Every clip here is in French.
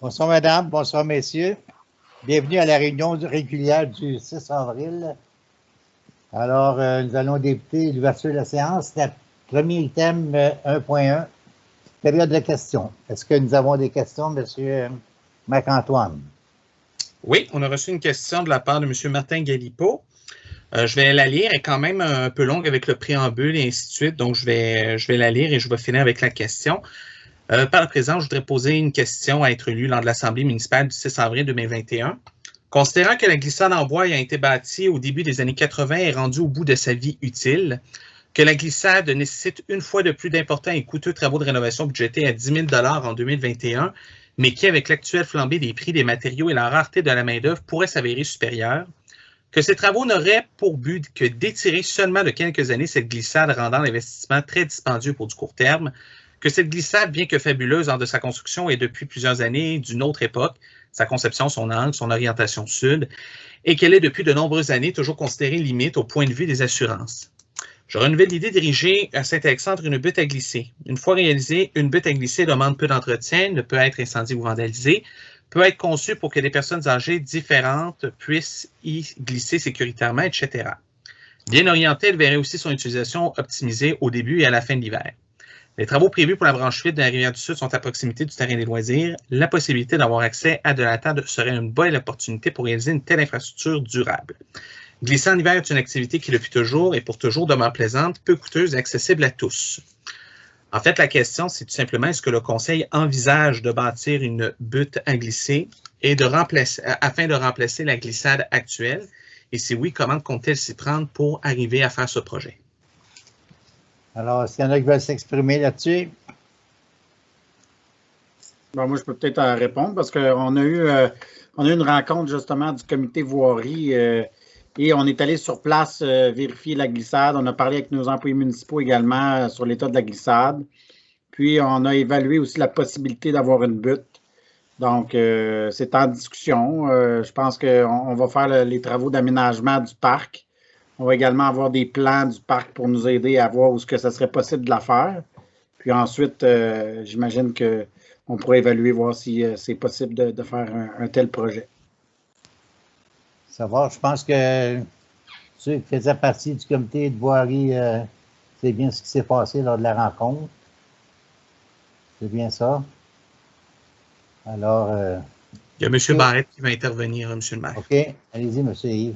Bonsoir, madame. Bonsoir, messieurs. Bienvenue à la réunion régulière du 6 avril. Alors, nous allons débuter l'ouverture de la séance. Le premier item 1.1, période de questions. Est-ce que nous avons des questions, monsieur Marc-Antoine? Oui, on a reçu une question de la part de M. Martin Galipo. Je vais la lire, elle est quand même un peu longue avec le préambule et ainsi de suite, donc je vais la lire et je vais finir avec la question. Par le présent, je voudrais poser une question à être lue lors de l'Assemblée municipale du 6 avril 2021. Considérant que la glissade en bois ayant été bâtie au début des années 80 est rendue au bout de sa vie utile, que la glissade nécessite une fois de plus d'importants et coûteux travaux de rénovation budgétés à 10 000 $ en 2021, mais qui, avec l'actuelle flambée des prix des matériaux et la rareté de la main-d'œuvre, pourrait s'avérer supérieure, que ces travaux n'auraient pour but que d'étirer seulement de quelques années cette glissade, rendant l'investissement très dispendieux pour du court terme, que cette glissade, bien que fabuleuse lors de sa construction, est depuis plusieurs années d'une autre époque, sa conception, son angle, son orientation sud, et qu'elle est depuis de nombreuses années toujours considérée limite au point de vue des assurances. Je renouvelle l'idée d'ériger à Saint-Alexandre une butte à glisser. Une fois réalisée, une butte à glisser demande peu d'entretien, ne peut être incendiée ou vandalisée, peut être conçue pour que des personnes âgées différentes puissent y glisser sécuritairement, etc. Bien orientée, elle verrait aussi son utilisation optimisée au début et à la fin de l'hiver. Les travaux prévus pour la branche 8 de la Rivière-du-Sud sont à proximité du terrain des loisirs. La possibilité d'avoir accès à de la terre serait une bonne opportunité pour réaliser une telle infrastructure durable. Glisser en hiver est une activité qui, depuis toujours et pour toujours, demeure plaisante, peu coûteuse et accessible à tous. En fait, la question, c'est tout simplement, est-ce que le Conseil envisage de bâtir une butte à glisser et afin de remplacer la glissade actuelle? Et si oui, comment compte-t-elle s'y prendre pour arriver à faire ce projet? Alors, est-ce qu'il y en a qui veulent s'exprimer là-dessus? Bon, moi, je peux peut-être répondre parce qu'on a eu une rencontre justement du comité voirie et on est allé sur place vérifier la glissade. On a parlé avec nos employés municipaux également sur l'état de la glissade. Puis, on a évalué aussi la possibilité d'avoir une butte. Donc, c'est en discussion. Je pense qu'on va faire les travaux d'aménagement du parc. On va également avoir des plans du parc pour nous aider à voir où ce que ça serait possible de la faire. Puis ensuite, j'imagine qu'on pourrait évaluer, voir si c'est possible de faire un tel projet. Savoir, je pense que ceux qui faisaient partie du comité de voirie, c'est bien ce qui s'est passé lors de la rencontre. C'est bien ça. Alors... il y a M. Barrette qui va intervenir, M. le maire. OK. Allez-y, M. Yves.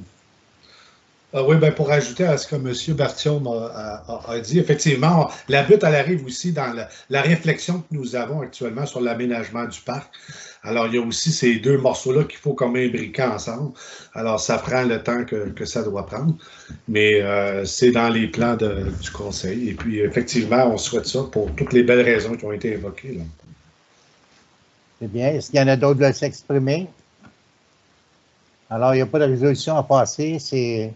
Oui, bien, pour ajouter à ce que M. Berthiaume a dit, effectivement, la butte, elle arrive aussi dans la réflexion que nous avons actuellement sur l'aménagement du parc. Alors, il y a aussi ces deux morceaux-là qu'il faut comme imbriquer ensemble. Alors, ça prend le temps que ça doit prendre, mais c'est dans les plans du Conseil. Et puis, effectivement, on souhaite ça pour toutes les belles raisons qui ont été évoquées, là. C'est bien. Est-ce qu'il y en a d'autres qui veulent s'exprimer? Alors, il n'y a pas de résolution à passer. C'est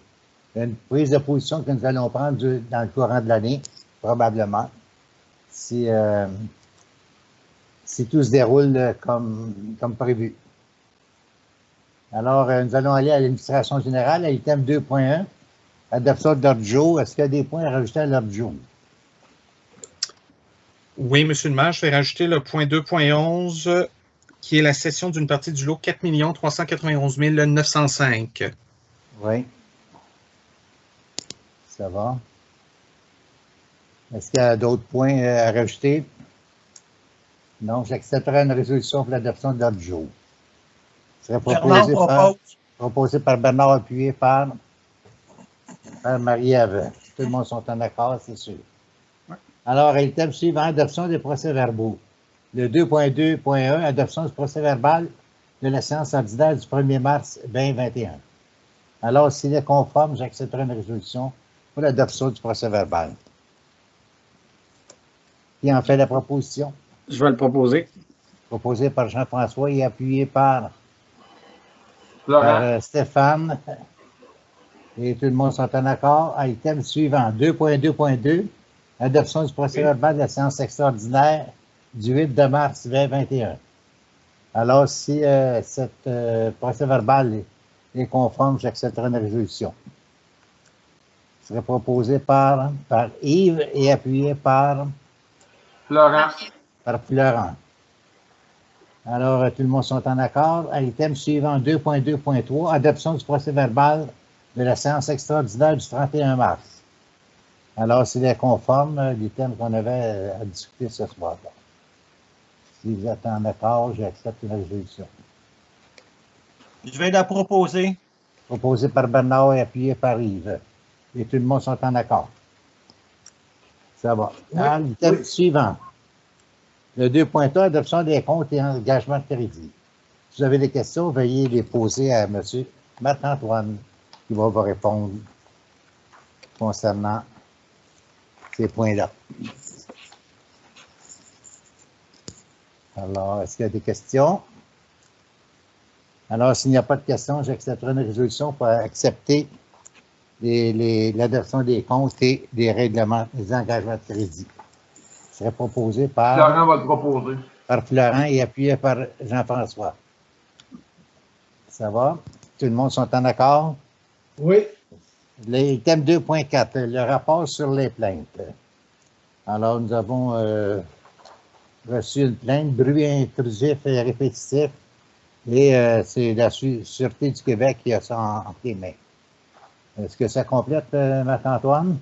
une prise de position que nous allons prendre dans le courant de l'année, probablement, si tout se déroule comme prévu. Alors, nous allons aller à l'administration générale, à l'item 2.1, adoption de l'ordre du jour. Est-ce qu'il y a des points à rajouter à l'ordre du jour? Oui, M. le maire, je vais rajouter le point 2.11, qui est la cession d'une partie du lot 4 391 905. Oui. Ça va. Est-ce qu'il y a d'autres points à rajouter? Non, j'accepterai une résolution pour l'adoption de l'ordre du jour. Ce serait proposé par Bernard, appuyé par Marie-Ève. Tout le monde sont en accord, c'est sûr. Ouais. Alors, item suivant, adoption des procès-verbaux. Le 2.2.1, adoption du procès-verbal de la séance ordinaire du 1er mars 2021. Alors, s'il est conforme, j'accepterai une résolution pour l'adoption du procès-verbal. Qui en fait la proposition? Je vais le proposer. Proposé par Jean-François et appuyé par Stéphane. Et tout le monde sont en accord. Item suivant, 2.2.2, adoption du procès-verbal de la séance extraordinaire du 8 de mars 2021. Alors, si cette procès-verbal est conforme, j'accepterai une résolution. Ce serait proposé par Yves et appuyé par Florent. Par Florent. Alors, tout le monde sont en accord. Item suivant 2.2.3, adoption du procès-verbal de la séance extraordinaire du 31 mars. Alors, c'est les conformes, les thèmes qu'on avait à discuter ce soir-là. Si vous êtes en accord, j'accepte une résolution. Je vais la proposer. Proposée par Bernard et appuyée par Yves. Et tout le monde sont en accord. Ça va. Alors, l'item suivant. Le 2.1, adoption des comptes et engagement de crédit. Si vous avez des questions, veuillez les poser à M. Marc-Antoine, qui va vous répondre concernant ces points-là. Alors, est-ce qu'il y a des questions? Alors, s'il n'y a pas de questions, j'accepterai une résolution pour accepter l'adoption des comptes et des règlements, des engagements de crédit. Ce serait proposé par... Florent va le proposer. Par Florent et appuyé par Jean-François. Ça va? Tout le monde sont en accord? Oui. L'item 2.4, le rapport sur les plaintes. Alors, nous avons reçu une plainte, bruit intrusif et répétitif, et c'est la Sûreté du Québec qui a ça en les mains. Est-ce que ça complète, Marc-Antoine?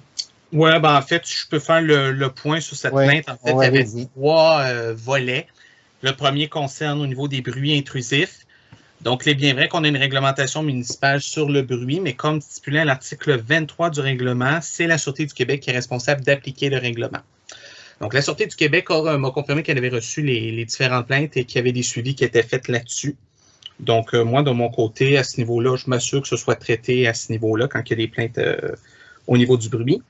Oui, ben en fait, je peux faire le point sur cette plainte. En fait, il y avait 3 volets. Le premier concerne au niveau des bruits intrusifs. Donc, il est bien vrai qu'on a une réglementation municipale sur le bruit, mais comme stipulé à l'article 23 du règlement, c'est la Sûreté du Québec qui est responsable d'appliquer le règlement. Donc, la Sûreté du Québec m'a confirmé qu'elle avait reçu les différentes plaintes et qu'il y avait des suivis qui étaient faits là-dessus. Donc, moi, de mon côté, à ce niveau-là, je m'assure que ce soit traité à ce niveau-là quand il y a des plaintes au niveau du bruit.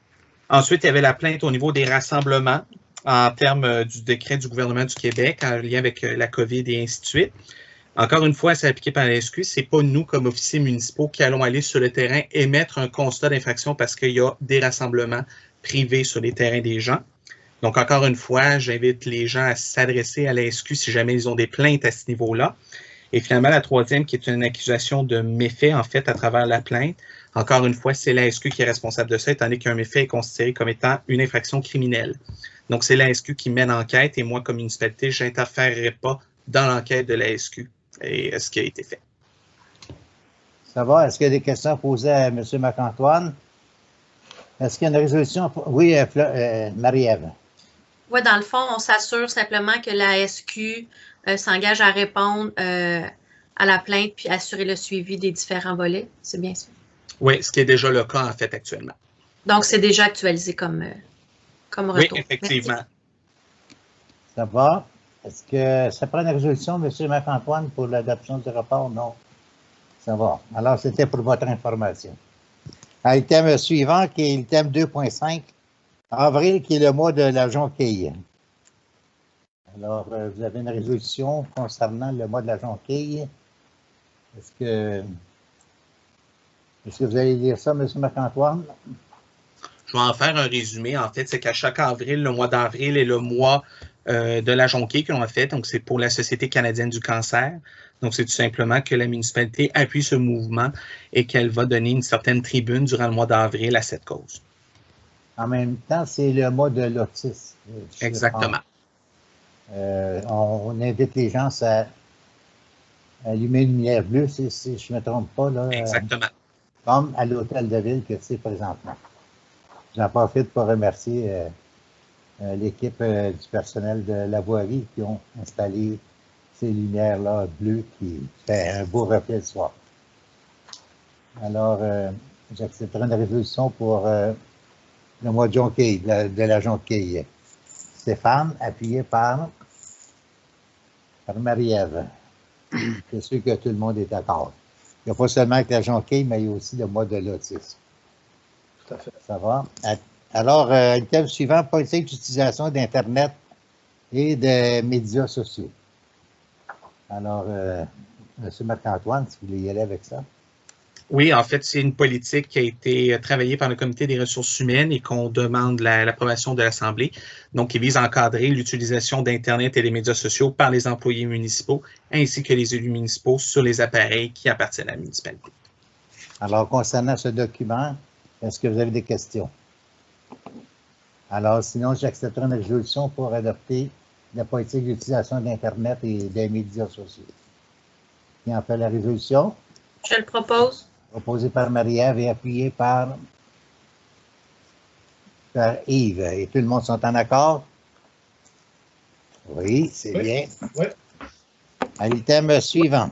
Ensuite, il y avait la plainte au niveau des rassemblements en termes du décret du gouvernement du Québec en lien avec la COVID et ainsi de suite. Encore une fois, c'est appliqué par la SQ. Ce n'est pas nous, comme officiers municipaux, qui allons aller sur le terrain émettre un constat d'infraction parce qu'il y a des rassemblements privés sur les terrains des gens. Donc, encore une fois, j'invite les gens à s'adresser à la SQ si jamais ils ont des plaintes à ce niveau-là. Et finalement, la troisième, qui est une accusation de méfait, en fait, à travers la plainte. Encore une fois, c'est la SQ qui est responsable de ça, étant donné qu'un méfait est considéré comme étant une infraction criminelle. Donc, c'est la SQ qui mène l'enquête et moi, comme municipalité, je n'interférerai pas dans l'enquête de la SQ et ce qui a été fait. Ça va? Est-ce qu'il y a des questions posées à M. Marc-Antoine? Est-ce qu'il y a une résolution? Oui, Marie-Ève. Oui, dans le fond, on s'assure simplement que la SQ s'engage à répondre à la plainte puis assurer le suivi des différents volets. C'est bien ça? Oui, ce qui est déjà le cas, en fait, actuellement. Donc, c'est déjà actualisé comme retour. Oui, effectivement. Merci. Ça va? Est-ce que ça prend une résolution, M. Marc-Antoine, pour l'adoption du rapport? Non. Ça va. Alors, c'était pour votre information. Item suivant, qui est l'item 2.5, avril, qui est le mois de la jonquille. Alors, vous avez une résolution concernant le mois de la jonquille. Est-ce que vous allez lire ça, M. Marc-Antoine? Je vais en faire un résumé. En fait, c'est qu'à chaque avril, le mois d'avril est le mois de la jonquille que l'on a fait. Donc, c'est pour la Société canadienne du cancer. Donc, c'est tout simplement que la municipalité appuie ce mouvement et qu'elle va donner une certaine tribune durant le mois d'avril à cette cause. En même temps, c'est le mois de l'autisme. Exactement. On invite les gens à allumer une lumière bleue, si je ne me trompe pas. Là, Exactement. Comme à l'hôtel de ville que c'est présentement. J'en profite pour remercier l'équipe du personnel de la voirie qui ont installé ces lumières-là bleues qui fait un beau reflet le soir. Alors, j'accepterai une résolution pour le mois de jonquille, de la jonquille. Stéphane, appuyé par Marie-Ève. C'est sûr que tout le monde est d'accord. Il n'y a pas seulement avec la jonquille, mais il y a aussi le mois de l'autisme. Tout à fait. Ça va? Alors, item suivant, politique d'utilisation d'Internet et de médias sociaux. Alors, M. Marc-Antoine, si vous voulez y aller avec ça. Oui, en fait, c'est une politique qui a été travaillée par le Comité des ressources humaines et qu'on demande l'approbation de l'Assemblée. Donc, qui vise à encadrer l'utilisation d'Internet et des médias sociaux par les employés municipaux ainsi que les élus municipaux sur les appareils qui appartiennent à la municipalité. Alors, concernant ce document, est-ce que vous avez des questions? Alors, sinon, j'accepterai une résolution pour adopter la politique d'utilisation d'Internet et des médias sociaux. Qui en fait la résolution? Je le propose. Proposée par Marie-Ève et appuyée par Yves. Et tout le monde sont en accord? Oui, c'est bien. Oui. À l'item suivant.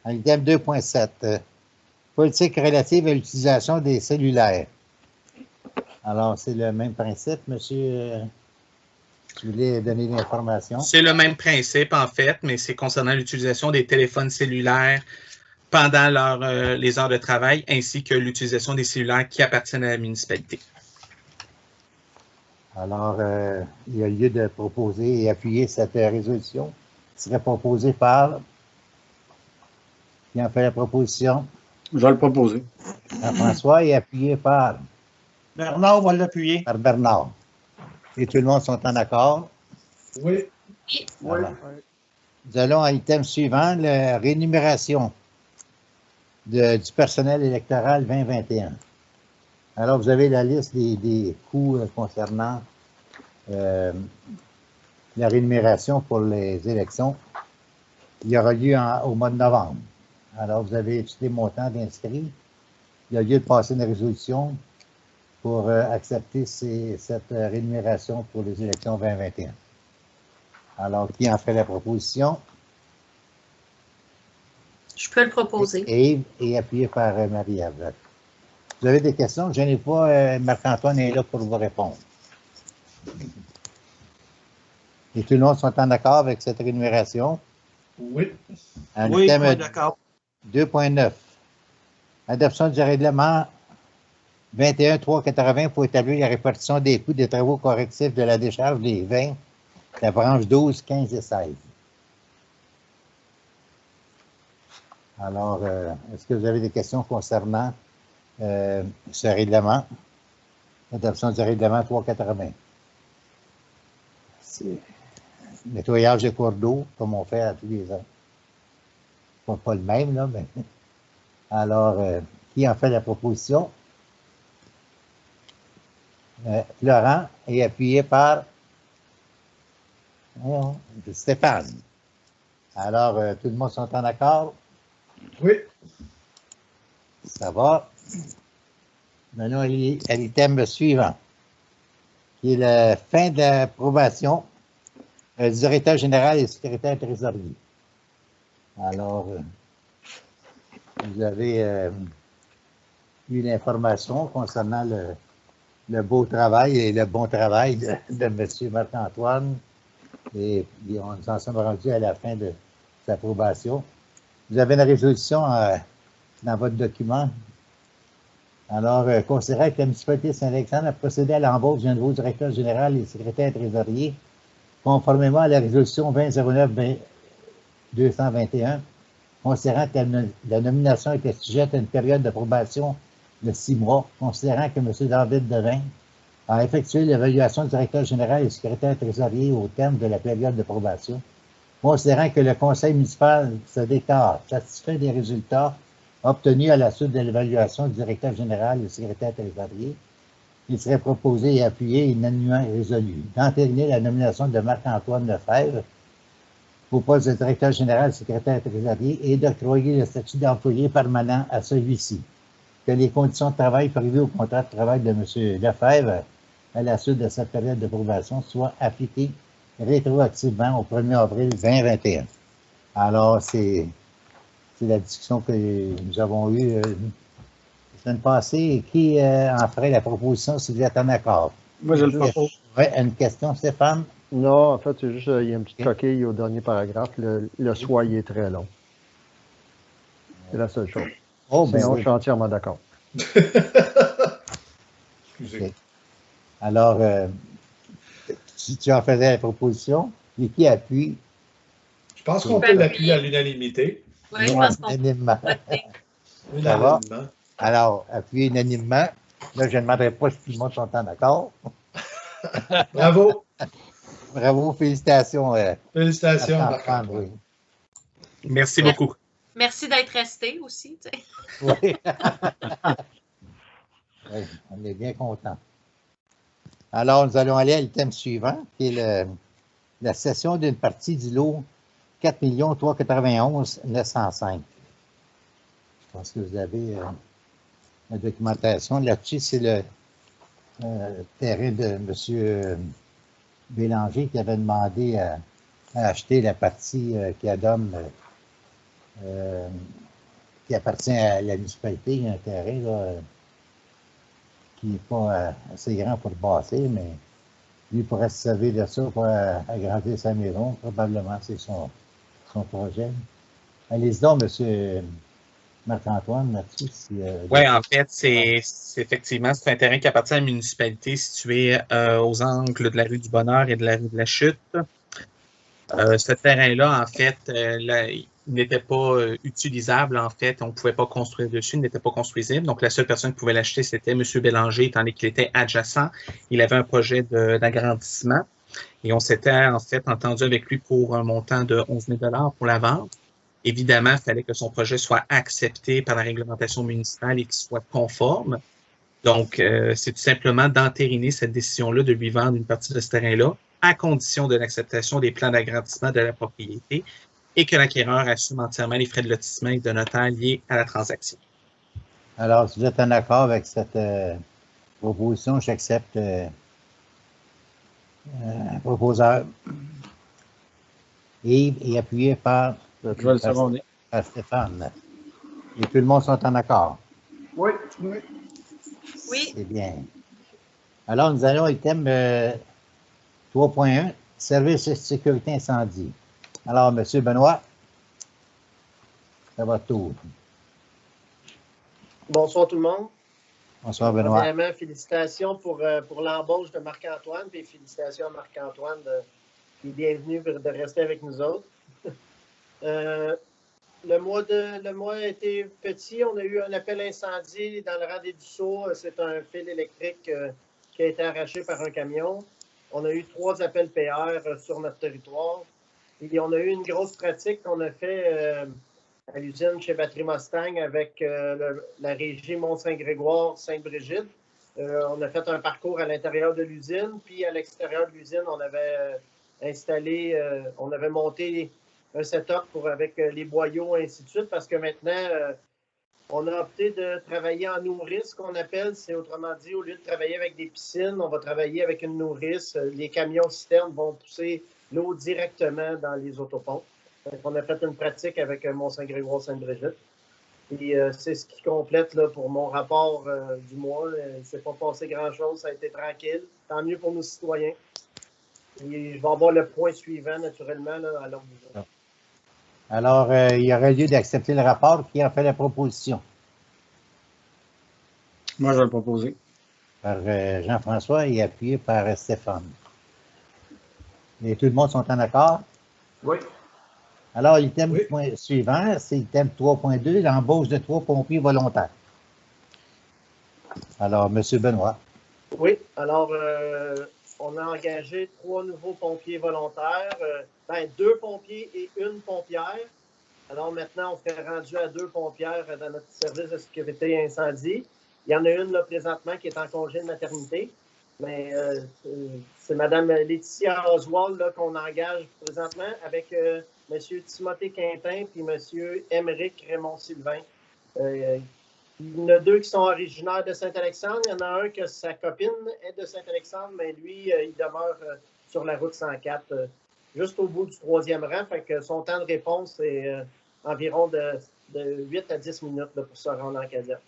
À l'item 2.7. Politique relative à l'utilisation des cellulaires. Alors, c'est le même principe, monsieur. Tu voulais donner l'information? C'est le même principe, en fait, mais c'est concernant l'utilisation des téléphones cellulaires pendant les heures de travail, ainsi que l'utilisation des cellulaires qui appartiennent à la municipalité. Alors, il y a lieu de proposer et appuyer cette résolution. Ce serait proposé par... Qui en fait la proposition? Je vais le proposer. Jean-François et appuyé par... Bernard va l'appuyer. Par Bernard. Et tout le monde sont en accord? Oui. Voilà. Nous allons à l'item suivant, la rémunération du personnel électoral 2021. Alors, vous avez la liste des coûts concernant la rémunération pour les élections. Il y aura lieu au mois de novembre. Alors, vous avez tous les montants d'inscrits. Il y a lieu de passer une résolution pour accepter cette rémunération pour les élections 2021. Alors, qui en fait la proposition? Je peux le proposer. Et appuyé par Marie-Ève. Vous avez des questions? Je n'ai pas. Marc-Antoine est là pour vous répondre. Et tout le monde sont en accord avec cette rémunération? Oui. Oui, d'accord. 2.9. Adoption du règlement 21.380 pour établir la répartition des coûts des travaux correctifs de la décharge des vins, la branche 12, 15 et 16. Alors, est-ce que vous avez des questions concernant ce règlement? L'adoption du règlement 380. C'est nettoyage des cours d'eau, comme on fait à tous les ans. Pas le même, là, mais... Alors, qui en fait la proposition? Laurent est appuyé par Stéphane. Alors, tout le monde sont en accord? Oui. Ça va. Maintenant, à l'item suivant, qui est la fin de l'approbation du directeur général et secrétaire trésorier. Alors, vous avez eu l'information concernant le beau travail et le bon travail de M. Marc-Antoine. Et on nous en sommes rendus à la fin de sa approbation. Vous avez une résolution dans votre document. Alors, considérant que la municipalité de Saint-Alexandre a procédé à l'embauche d'un nouveau directeur général et secrétaire trésorier, conformément à la résolution 2009-221, considérant que la nomination était sujette à une période d'approbation de 6 mois, considérant que M. David Devin a effectué l'évaluation du directeur général et secrétaire trésorier au terme de la période d'approbation, considérant que le conseil municipal se déclare satisfait des résultats obtenus à la suite de l'évaluation du directeur général et secrétaire trésorier, il serait proposé et appuyé unanimement et résolu d'entériner la nomination de Marc-Antoine Lefebvre au poste de directeur général et secrétaire trésorier et d'octroyer le statut d'employé permanent à celui-ci. Que les conditions de travail prévues au contrat de travail de M. Lefebvre à la suite de cette période d'approbation soient appliquées rétroactivement au 1er avril 2021. Alors, c'est la discussion que nous avons eue la semaine passée. Qui en ferait la proposition si vous êtes en accord? Moi, je le propose. Oui, une question, Stéphane? Non, en fait, c'est juste, il y a une petite coquille au dernier paragraphe. Le soit, il est très long. C'est la seule chose. Oh, ben Sinon, oui. je suis entièrement d'accord. Excusez. Okay. Alors, tu en faisais la proposition, et qui appuie? Je pense qu'on peut l'appuyer à l'unanimité. Oui, je pense qu'on Unanimement. Unanimement. Alors, appuyer unanimement. Là, je ne demanderai pas si tout le monde sont en accord. Bravo. Bravo, félicitations. Félicitations, à Marc-Antoine. oui. Merci beaucoup. Merci d'être resté aussi. Tu sais. Oui. Oui, on est bien content. Alors, nous allons aller à l'item suivant, qui est la cession d'une partie du lot 4 391 905. Je pense que vous avez la documentation. Là-dessus, c'est le terrain de M. Bélanger qui avait demandé à acheter la partie qui appartient à la municipalité. Il y a un terrain là, qui n'est pas assez grand pour le bâtir, mais lui pourrait se servir de ça pour agrandir sa maison. Probablement, c'est son projet. Allez-y donc, M. Marc-Antoine, là-dessus. Oui, en fait, c'est effectivement, c'est un terrain qui appartient à la municipalité situé aux angles de la rue du Bonheur et de la rue de la Chute. Ce terrain-là, en fait, il n'était pas utilisable, en fait. On ne pouvait pas construire dessus, il n'était pas construisible. Donc, la seule personne qui pouvait l'acheter, c'était M. Bélanger, étant donné qu'il était adjacent. Il avait un projet d'agrandissement. Et on s'était, en fait, entendu avec lui pour un montant de 11 000 $ pour la vente. Évidemment, il fallait que son projet soit accepté par la réglementation municipale et qu'il soit conforme. Donc, c'est tout simplement d'entériner cette décision-là de lui vendre une partie de ce terrain-là à condition de l'acceptation des plans d'agrandissement de la propriété et que l'acquéreur assume entièrement les frais de lotissement et de notaire liés à la transaction. Alors, si vous êtes en accord avec cette proposition, j'accepte proposeur et appuyé par Stéphane. Et tout le monde sont en accord? Oui. Oui. C'est bien. Alors, nous allons au thème 3.1, service de sécurité incendie. Alors, M. Benoît, ça va tout. Bonsoir tout le monde. Bonsoir, Benoît. Premièrement, félicitations pour l'embauche de Marc-Antoine, puis félicitations à Marc-Antoine qui est bienvenu de rester avec nous autres. Le mois a été petit. On a eu un appel incendie dans le rang des Dussault. C'est un fil électrique qui a été arraché par un camion. On a eu 3 appels PR sur notre territoire. Et on a eu une grosse pratique qu'on a fait à l'usine chez Batterie Mustang avec la régie Mont-Saint-Grégoire, Sainte-Brigitte. On a fait un parcours à l'intérieur de l'usine, puis à l'extérieur de l'usine, on avait installé, on avait monté un setup avec les boyaux et ainsi de suite, parce que maintenant, on a opté de travailler en nourrice, qu'on appelle. C'est autrement dit, au lieu de travailler avec des piscines, on va travailler avec une nourrice. Les camions citernes vont pousser l'eau directement dans les autopompes. Donc, on a fait une pratique avec Mont-Saint-Grégoire-Sainte-Brigitte. Et c'est ce qui complète là, pour mon rapport du mois. Il ne s'est pas passé grand-chose, ça a été tranquille. Tant mieux pour nos citoyens. Et je vais avoir le point suivant, naturellement, là, à l'ordre du jour. Alors, il y aurait lieu d'accepter le rapport. Qui en fait la proposition? Moi, je vais le proposer. Par Jean-François et appuyé par Stéphane. Et tout le monde sont en accord? Oui. Alors, l'item suivant, c'est l'item 3.2, l'embauche de 3 pompiers volontaires. Alors, M. Benoît. Oui, alors, on a engagé 3 nouveaux pompiers volontaires, 2 pompiers et 1 pompière. Alors maintenant, on s'est rendu à 2 pompières dans notre service de sécurité incendie. Il y en a une là, présentement qui est en congé de maternité, mais c'est Mme Laetitia Oswald là, qu'on engage présentement avec M. Timothée Quintin et M. Émeric Raymond-Sylvain. Il y en a 2 qui sont originaires de Saint-Alexandre. Il y en a un que sa copine est de Saint-Alexandre, mais lui, il demeure sur la route 104, juste au bout du 3e rang. Fait que son temps de réponse est environ de 8 à 10 minutes là, pour se rendre en caserne.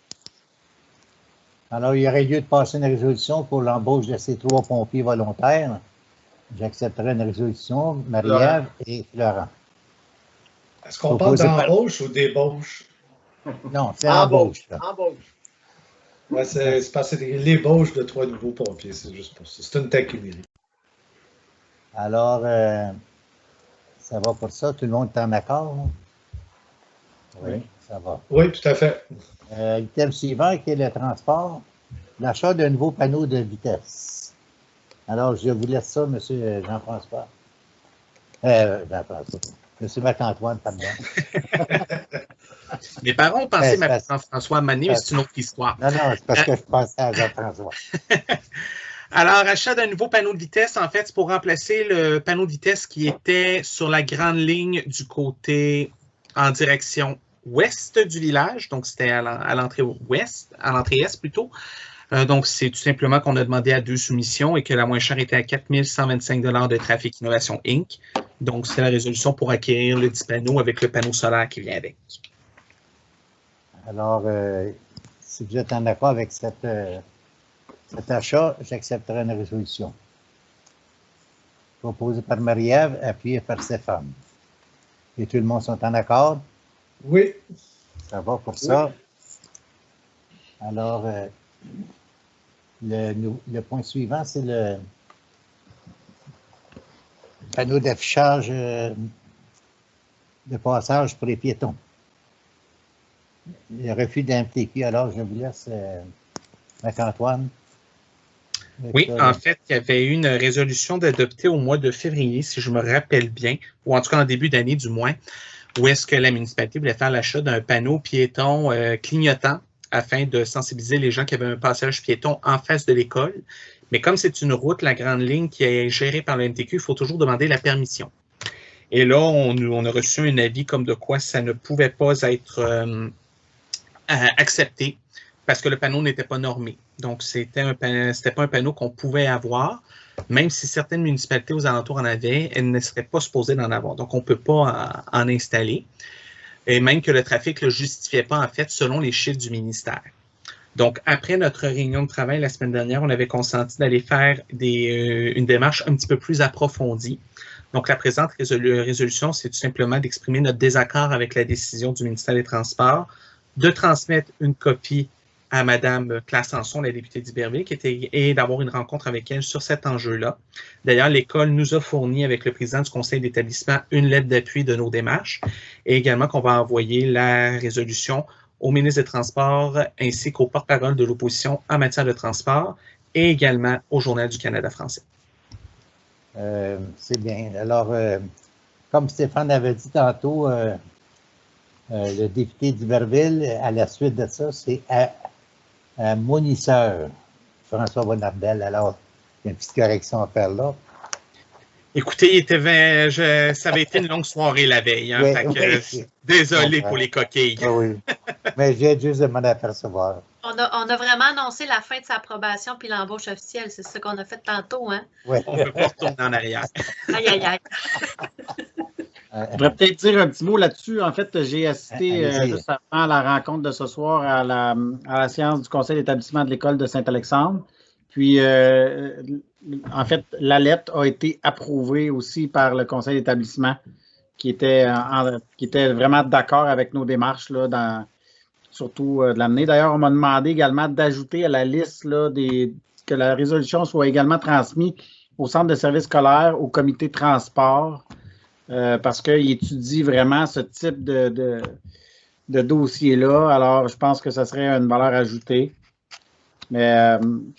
Alors, il y aurait lieu de passer une résolution pour l'embauche de ces 3 pompiers volontaires. J'accepterai une résolution, Marie-Ève et Florent. Est-ce qu'on parle d'embauche ou d'ébauche? Non, c'est embauche. Embauche. Ouais, c'est parce que c'est l'ébauche de 3 nouveaux pompiers, c'est juste pour ça. C'est une taquinerie. Alors, ça va pour ça? Tout le monde est en accord? Oui, ça va. Oui, tout à fait. L'item suivant, qui est le transport, l'achat d'un nouveau panneau de vitesse. Alors, je vous laisse ça, M. Jean-François. Jean-François. M. Marc-Antoine, pardon. Mes parents ont pensé à Jean-François Mané, mais c'est une autre histoire. Non, c'est parce que je pensais à Jean-François. Alors, achat d'un nouveau panneau de vitesse, en fait, c'est pour remplacer le panneau de vitesse qui était sur la grande ligne du côté en direction ouest du village. Donc, c'était à l'entrée ouest, à l'entrée est plutôt. Donc, c'est tout simplement qu'on a demandé à 2 soumissions et que la moins chère était à 4 125 $ de Trafic Innovation Inc. Donc, c'est la résolution pour acquérir le 10 panneaux avec le panneau solaire qui vient avec. Alors, si vous êtes en accord avec cet achat, j'accepterai une résolution. Proposée par Marie-Ève, appuyée par Stéphane. Et tout le monde sont en accord? Oui. Ça va pour ça? Alors, le point suivant, c'est le panneau d'affichage de passage pour les piétons. Le refus de la MTQ. Alors, je vous laisse, Marc-Antoine. Oui, en fait, il y avait eu une résolution d'adopter au mois de février, si je me rappelle bien, ou en tout cas en début d'année du moins, où est-ce que la municipalité voulait faire l'achat d'un panneau piéton clignotant afin de sensibiliser les gens qui avaient un passage piéton en face de l'école. Mais comme c'est une route, la grande ligne qui est gérée par le MTQ, il faut toujours demander la permission. Et là, on a reçu un avis comme de quoi ça ne pouvait pas être accepté parce que le panneau n'était pas normé. Donc, c'était pas un panneau qu'on pouvait avoir, même si certaines municipalités aux alentours en avaient, elles ne seraient pas supposées d'en avoir. Donc, on ne peut pas en installer. Et même que le trafic ne le justifiait pas, en fait, selon les chiffres du ministère. Donc, après notre réunion de travail la semaine dernière, on avait consenti d'aller faire une démarche un petit peu plus approfondie. Donc, la présente résolution, c'est tout simplement d'exprimer notre désaccord avec la décision du ministère des Transports, de transmettre une copie à Mme Claire Sanson, la députée d'Iberville, et d'avoir une rencontre avec elle sur cet enjeu-là. D'ailleurs, l'école nous a fourni, avec le président du conseil d'établissement, une lettre d'appui de nos démarches, et également qu'on va envoyer la résolution au ministre des Transports ainsi qu'au porte-parole de l'opposition en matière de transport, et également au Journal du Canada français. C'est bien. Alors, comme Stéphane avait dit tantôt, le député d'Iberville, à la suite de ça, c'est monisseur, François Bonnardel. Alors, il y a une petite correction à faire là. Écoutez, ça avait été une longue soirée la veille. Hein, désolé pour les coquilles. Oui, mais j'ai juste de m'en apercevoir. On a vraiment annoncé la fin de sa approbation puis l'embauche officielle. C'est ce qu'on a fait tantôt. Hein? Ouais. On ne peut pas retourner en arrière. Aïe, aïe, aïe. Je voudrais peut-être dire un petit mot là-dessus. En fait, j'ai assisté juste avant la rencontre de ce soir à la séance du conseil d'établissement de l'école de Saint-Alexandre. Puis, en fait, la lettre a été approuvée aussi par le conseil d'établissement qui était vraiment d'accord avec nos démarches, là, surtout de l'amener. D'ailleurs, on m'a demandé également d'ajouter à la liste là, que la résolution soit également transmise au centre de services scolaires, au comité de transport, parce qu'il étudie vraiment ce type de dossier-là. Alors, je pense que ça serait une valeur ajoutée. Mais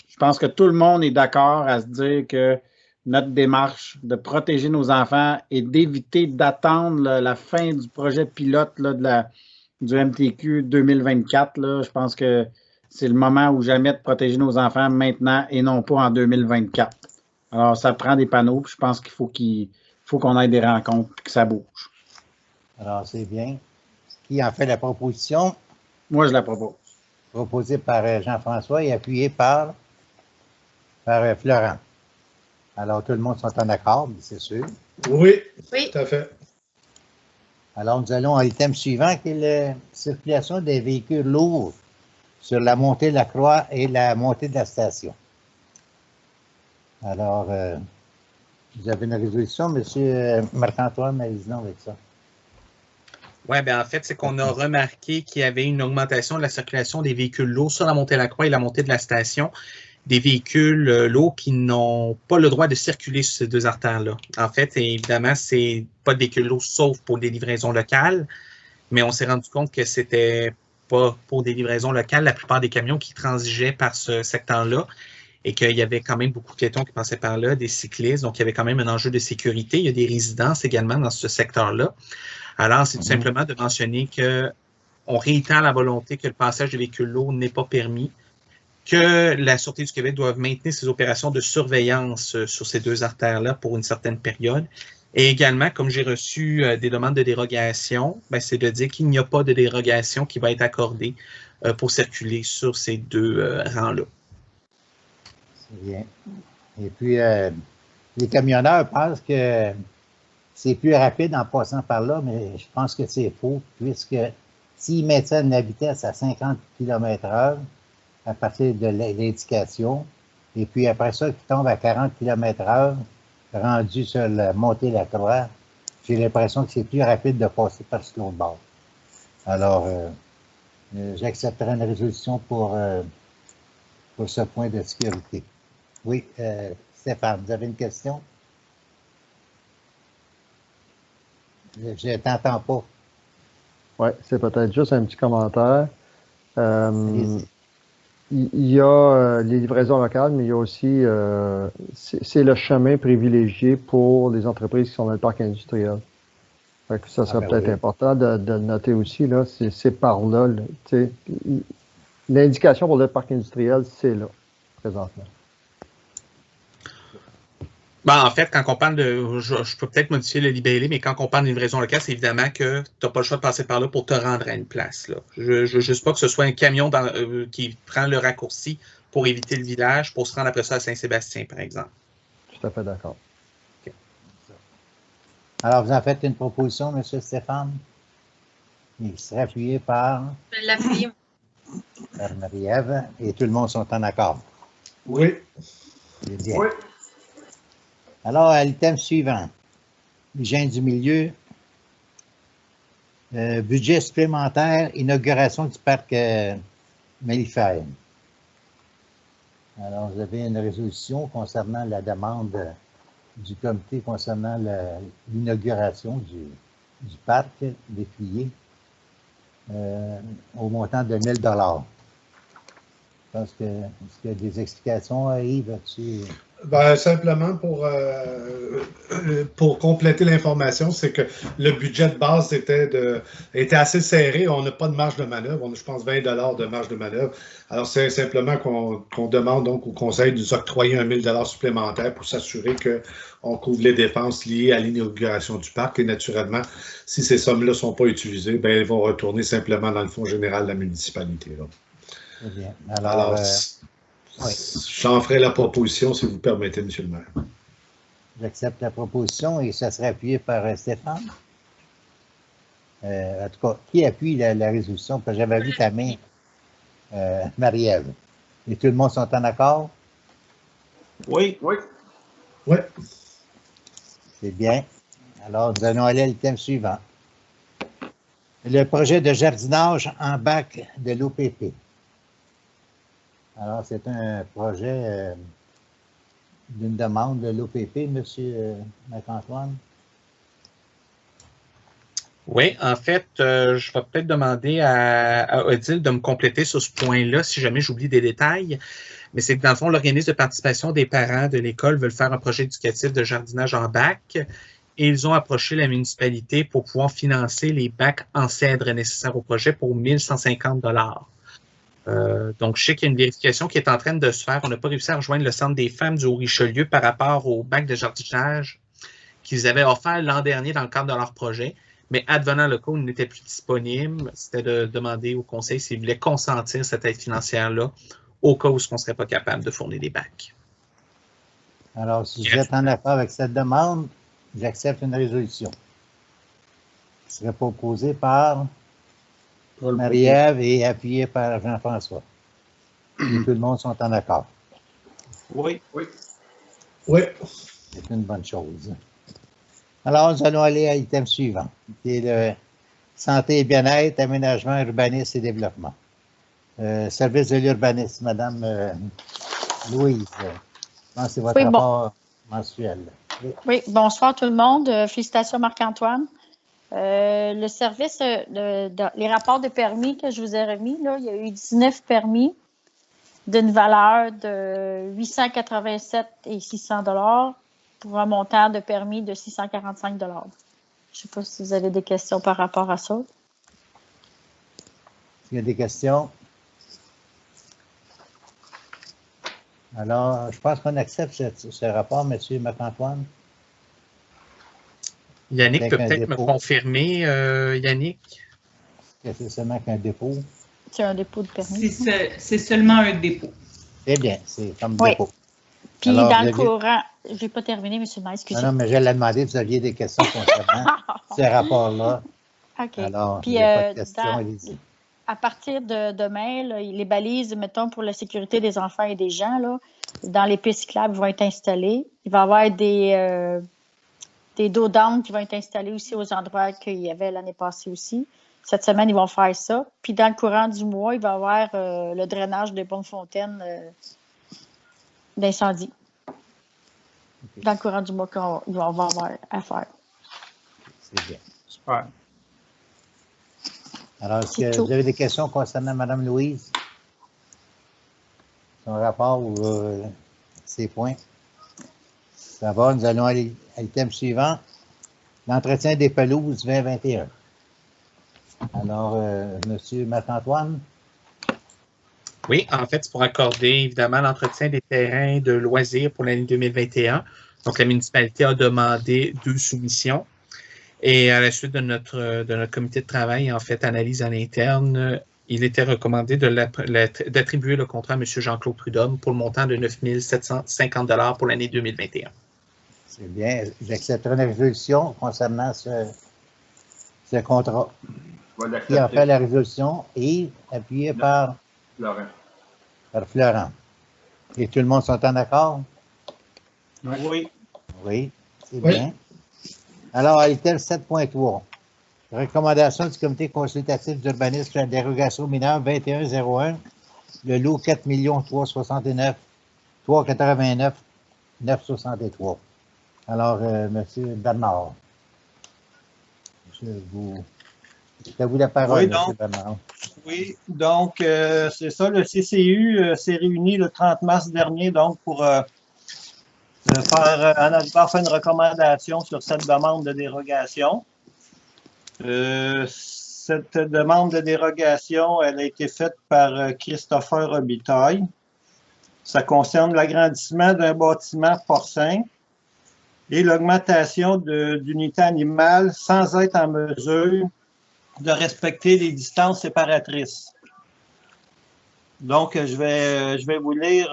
je pense que tout le monde est d'accord à se dire que notre démarche de protéger nos enfants et d'éviter d'attendre la fin du projet pilote là, du MTQ 2024, là, je pense que c'est le moment ou jamais de protéger nos enfants maintenant et non pas en 2024. Alors, ça prend des panneaux, puis je pense qu'il faut qu'on ait des rencontres et que ça bouge. Alors, c'est bien. Qui en fait la proposition? Moi, je la propose. Proposée par Jean-François et appuyée par Florent. Alors, tout le monde sont en accord, c'est sûr. Oui, oui, tout à fait. Alors, nous allons à l'item suivant, qui est la circulation des véhicules lourds sur la montée de la Croix et la montée de la station. Alors, vous avez une résolution, M. Marc-Antoine, allez-y avec ça. Oui, bien en fait, c'est qu'on a remarqué qu'il y avait une augmentation de la circulation des véhicules lourds sur la montée de la Croix et la montée de la station. Des véhicules lourds qui n'ont pas le droit de circuler sur ces deux artères-là. En fait, évidemment, c'est pas de véhicules lourds sauf pour des livraisons locales, mais on s'est rendu compte que c'était pas pour des livraisons locales la plupart des camions qui transigeaient par ce secteur-là et qu'il y avait quand même beaucoup de piétons qui passaient par là, des cyclistes, donc il y avait quand même un enjeu de sécurité. Il y a des résidences également dans ce secteur-là. Alors, c'est tout simplement de mentionner qu'on réitère la volonté que le passage des véhicules lourds n'est pas permis, que la Sûreté du Québec doit maintenir ses opérations de surveillance sur ces deux artères-là pour une certaine période. Et également, comme j'ai reçu des demandes de dérogation, ben, c'est de dire qu'il n'y a pas de dérogation qui va être accordée pour circuler sur ces deux rangs-là. C'est bien. Et puis, les camionneurs pensent que c'est plus rapide en passant par là, mais je pense que c'est faux, puisque s'ils maintiennent la vitesse à 50 km/h à partir de l'indication, et puis après ça, qu'ils tombent à 40 km/h, rendu sur la montée de la croix, j'ai l'impression que c'est plus rapide de passer par ce l'autre bord. Alors, j'accepterai une résolution pour ce point de sécurité. Oui, Stéphane, vous avez une question? Je ne t'entends pas. Oui, c'est peut-être juste un petit commentaire. Il y a les livraisons locales, mais il y a aussi, c'est le chemin privilégié pour les entreprises qui sont dans le parc industriel. Fait que ça serait peut-être important de le noter aussi, là. C'est par là, l'indication pour le parc industriel, c'est là, présentement. Ben, en fait, quand on parle de... Je peux peut-être modifier le libellé, mais quand on parle de livraison locale, c'est évidemment que tu n'as pas le choix de passer par là pour te rendre à une place. Là. Je ne veux juste pas que ce soit un camion qui prend le raccourci pour éviter le village, pour se rendre après ça à Saint-Sébastien, par exemple. Tout à fait d'accord. Okay. Alors, vous en faites une proposition, M. Stéphane? Il serait appuyé par... Je vais l'appuyer. Par Marie-Ève, et tout le monde sont en accord. Oui. C'est bien. Oui. Alors, à l'item suivant, l'hygiène du milieu, budget supplémentaire, inauguration du parc mellifère. Alors, vous avez une résolution concernant la demande du comité concernant l'inauguration du parc des Fuyers au montant de 1 000 $. Je pense que, est-ce qu'il y a des explications, Yves, là-dessus? Ben, simplement pour compléter l'information, c'est que le budget de base était assez serré. On n'a pas de marge de manœuvre. On a, je pense, 20 $ de marge de manœuvre. Alors, c'est simplement qu'on demande donc au Conseil de nous octroyer 1 000 $ supplémentaires pour s'assurer qu'on couvre les dépenses liées à l'inauguration du parc. Et naturellement, si ces sommes-là ne sont pas utilisées, ben, elles vont retourner simplement dans le fonds général de la municipalité. Là. Très bien. Alors oui. J'en ferai la proposition, si vous permettez, M. le maire. J'accepte la proposition et ça serait appuyé par Stéphane. En tout cas, qui appuie la résolution? Parce que j'avais vu ta main, Marie-Ève. Et tout le monde sont en accord? Oui. Oui. Oui. C'est bien. Alors, nous allons aller à l'item suivant. Le projet de jardinage en bac de l'OPP. Alors, c'est un projet d'une demande de l'OPP, M. Marc-Antoine. Oui, en fait, je vais peut-être demander à Odile de me compléter sur ce point-là si jamais j'oublie des détails. Mais c'est que dans le fond, l'organisme de participation des parents de l'école veulent faire un projet éducatif de jardinage en bac et ils ont approché la municipalité pour pouvoir financer les bacs en cèdre nécessaires au projet pour 1 150 $. Donc, je sais qu'il y a une vérification qui est en train de se faire. On n'a pas réussi à rejoindre le Centre des femmes du Haut-Richelieu par rapport au bac de jardinage qu'ils avaient offert l'an dernier dans le cadre de leur projet. Mais advenant le cas où il n'était plus disponible, c'était de demander au conseil s'il voulait consentir cette aide financière-là au cas où on ne serait pas capable de fournir des bacs. Alors, si vous êtes en accord avec cette demande, j'accepte une résolution. Qui serait proposée par Marie-Ève et appuyée par Jean-François. Et tout le monde sont en accord. Oui. Oui. Oui. C'est une bonne chose. Alors, nous allons aller à l'item suivant, qui est le santé et bien-être, aménagement, urbanisme et développement. Service de l'urbanisme, Madame Louise. Je pense que c'est votre rapport mensuel. Oui, bonsoir tout le monde. Félicitations Marc-Antoine. Le service, les rapports de permis que je vous ai remis, là, il y a eu 19 permis d'une valeur de 887 et 600 $ pour un montant de permis de 645 $. Je ne sais pas si vous avez des questions par rapport à ça. Il y a des questions? Alors, je pense qu'on accepte ce rapport, M. Marc-Antoine. Yannick Avec peut un peut-être me dépôt. confirmer, Yannick. Que c'est seulement qu'un dépôt. C'est un dépôt de permis. C'est seulement un dépôt. C'est bien, c'est comme Oui. dépôt. Puis Alors, dans vous le aviez- courant, je n'ai pas terminé, M. le maire, excusez. Non, mais je l'ai demandé, vous aviez des questions concernant ce rapport-là. OK. Alors, Puis, il n'y a pas de questions, dans- allez-y. à partir de demain, là, les balises, mettons, pour la sécurité des enfants et des gens, là, dans les pistes cyclables vont être installées. Il va y avoir des dos d'âne qui vont être installés aussi aux endroits qu'il y avait l'année passée aussi. Cette semaine, ils vont faire ça. Puis dans le courant du mois, il va y avoir le drainage des bonnes fontaines d'incendie. OK. Dans le courant du mois qu'on va avoir à faire. C'est bien. Super. Alors, est-ce C'est que tout. vous avez des questions concernant Mme Louise? Son rapport ou ses points? Ça va, nous allons aller à l'item suivant. L'entretien des pelouses 2021. Alors, M. Marc-Antoine? Oui, en fait, c'est pour accorder évidemment l'entretien des terrains de loisirs pour l'année 2021. Donc, la municipalité a demandé 2 soumissions. Et à la suite de notre comité de travail, en fait, analyse à l'interne, il était recommandé d'attribuer le contrat à M. Jean-Claude Prudhomme pour le montant de 9 750 $ pour l'année 2021. C'est bien. J'accepterai une résolution concernant ce contrat. Va Qui en fait l'accepter. la résolution et appuyé par Laurent. Florent. Et tout le monde sont en accord? Oui. Oui, c'est Oui. bien. Alors, item 7.3. Recommandation du comité consultatif d'urbanisme sur la dérogation mineure 2101, le lot 4 369 389 963. Alors, M. Bernard, c'est à vous la parole, Oui, M. donc. Bernard. Oui, donc c'est ça, le CCU s'est réuni le 30 mars dernier donc pour faire une recommandation sur cette demande de dérogation. Cette demande de dérogation, elle a été faite par Christopher Robitaille. Ça concerne l'agrandissement d'un bâtiment porcin et l'augmentation d'unités animales sans être en mesure de respecter les distances séparatrices. Donc, je vais vous lire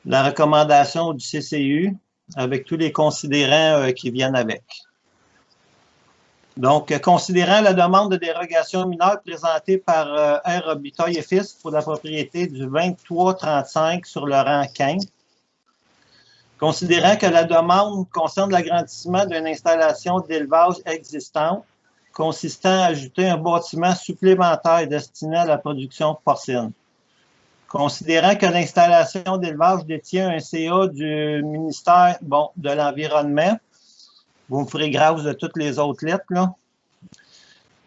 la recommandation du CCU avec tous les considérants qui viennent avec. Donc, considérant la demande de dérogation mineure présentée par R. Robitaille et Fils pour la propriété du 2335 sur le rang 15, considérant que la demande concerne l'agrandissement d'une installation d'élevage existante, consistant à ajouter un bâtiment supplémentaire destiné à la production porcine. Considérant que l'installation d'élevage détient un CA du ministère de l'Environnement, vous me ferez grâce de toutes les autres lettres, là,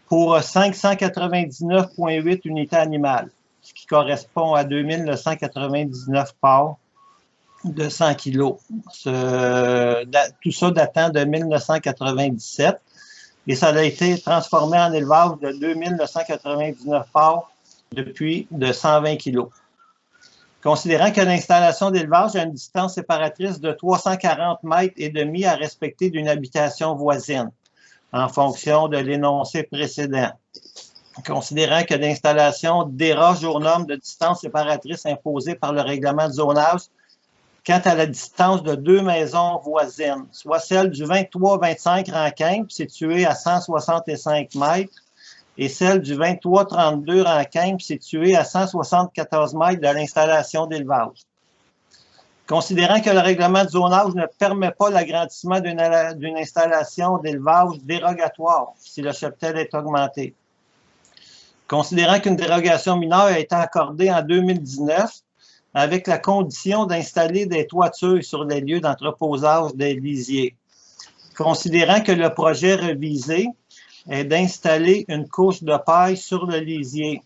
pour 599,8 unités animales, ce qui correspond à 2199 parts de 100 kilos. Tout ça datant de 1997. Et ça a été transformé en élevage de 2999 parts depuis de 120 kilos. Considérant que l'installation d'élevage a une distance séparatrice de 340 mètres et demi à respecter d'une habitation voisine, en fonction de l'énoncé précédent. Considérant que l'installation déroge aux normes de distance séparatrice imposées par le règlement de zonage quant à la distance de 2 maisons voisines, soit celle du 23-25 Rankin, située à 165 mètres, et celle du 23-32 Rankin, située à 174 mètres de l'installation d'élevage. Considérant que le règlement de zonage ne permet pas l'agrandissement d'une installation d'élevage dérogatoire si le cheptel est augmenté. Considérant qu'une dérogation mineure a été accordée en 2019, avec la condition d'installer des toitures sur les lieux d'entreposage des lisiers. Considérant que le projet revisé est d'installer une couche de paille sur le lisier,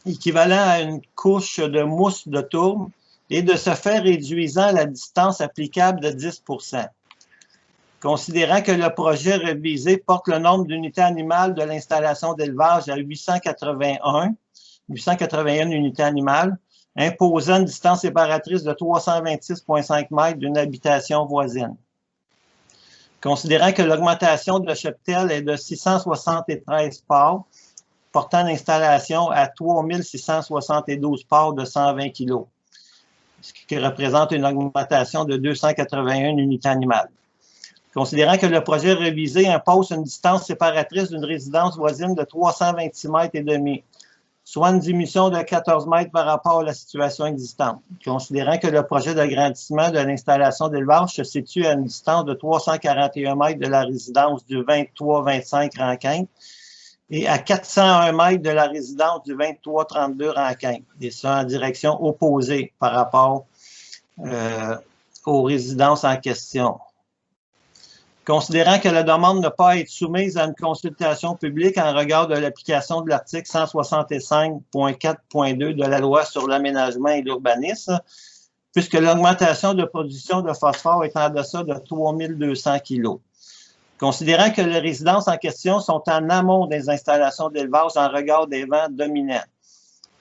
équivalent à une couche de mousse de tourbe, et de ce fait réduisant la distance applicable de 10 %. Considérant que le projet revisé porte le nombre d'unités animales de l'installation d'élevage à 881 unités animales, imposant une distance séparatrice de 326,5 mètres d'une habitation voisine. Considérant que l'augmentation de cheptel est de 673 parts, portant l'installation à 3672 parts de 120 kg, ce qui représente une augmentation de 281 unités animales. Considérant que le projet révisé impose une distance séparatrice d'une résidence voisine de 326 mètres et demi, soit une diminution de 14 mètres par rapport à la situation existante. Considérant que le projet d'agrandissement de l'installation d'élevage se situe à une distance de 341 mètres de la résidence du 23-25 Rankin et à 401 mètres de la résidence du 23-32 Rankin, et ça en direction opposée par rapport aux résidences en question. Considérant que la demande ne peut pas être soumise à une consultation publique en regard de l'application de l'article 165.4.2 de la loi sur l'aménagement et l'urbanisme, puisque l'augmentation de production de phosphore est en deçà de 3200 kg. Considérant que les résidences en question sont en amont des installations d'élevage en regard des vents dominants.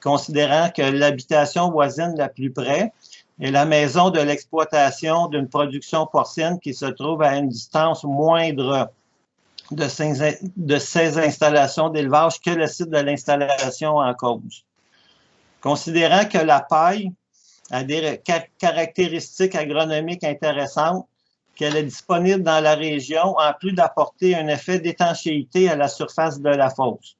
Considérant que l'habitation voisine la plus près est la maison de l'exploitation d'une production porcine qui se trouve à une distance moindre de ces installations d'élevage que le site de l'installation en cause. Considérant que la paille a des caractéristiques agronomiques intéressantes, qu'elle est disponible dans la région, en plus d'apporter un effet d'étanchéité à la surface de la fosse.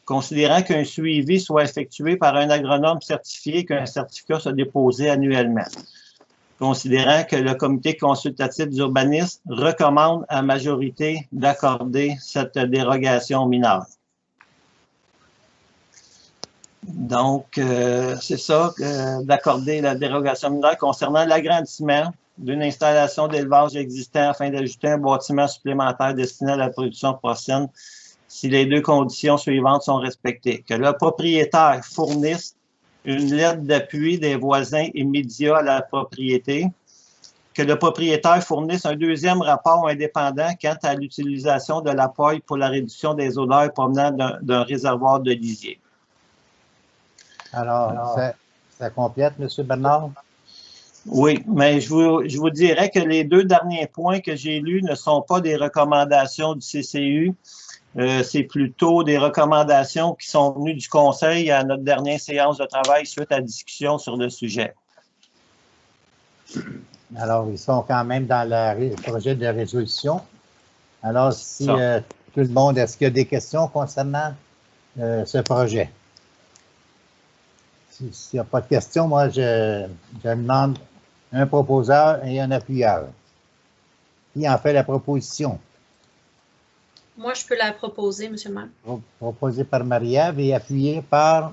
Considérant qu'un suivi soit effectué par un agronome certifié, qu'un certificat soit déposé annuellement. Considérant que le comité consultatif d'urbanisme recommande à majorité d'accorder cette dérogation mineure. Donc, c'est ça, d'accorder la dérogation mineure concernant l'agrandissement d'une installation d'élevage existant afin d'ajouter un bâtiment supplémentaire destiné à la production porcine si les deux conditions suivantes sont respectées. Que le propriétaire fournisse une lettre d'appui des voisins immédiats à la propriété. Que le propriétaire fournisse un deuxième rapport indépendant quant à l'utilisation de la paille pour la réduction des odeurs provenant d'un réservoir de lisier. Alors, ça complète, M. Bernard? Oui, mais je vous dirais que les deux derniers points que j'ai lus ne sont pas des recommandations du CCU. C'est plutôt des recommandations qui sont venues du Conseil à notre dernière séance de travail suite à la discussion sur le sujet. Alors, ils sont quand même dans le projet de résolution. Alors, si tout le monde, est-ce qu'il y a des questions concernant ce projet? S'il n'y a pas de questions, moi, je demande un proposeur et un appuyeur. Qui en fait la proposition? Moi, je peux la proposer, M. le maire. Proposée par Marie-Ève et appuyée par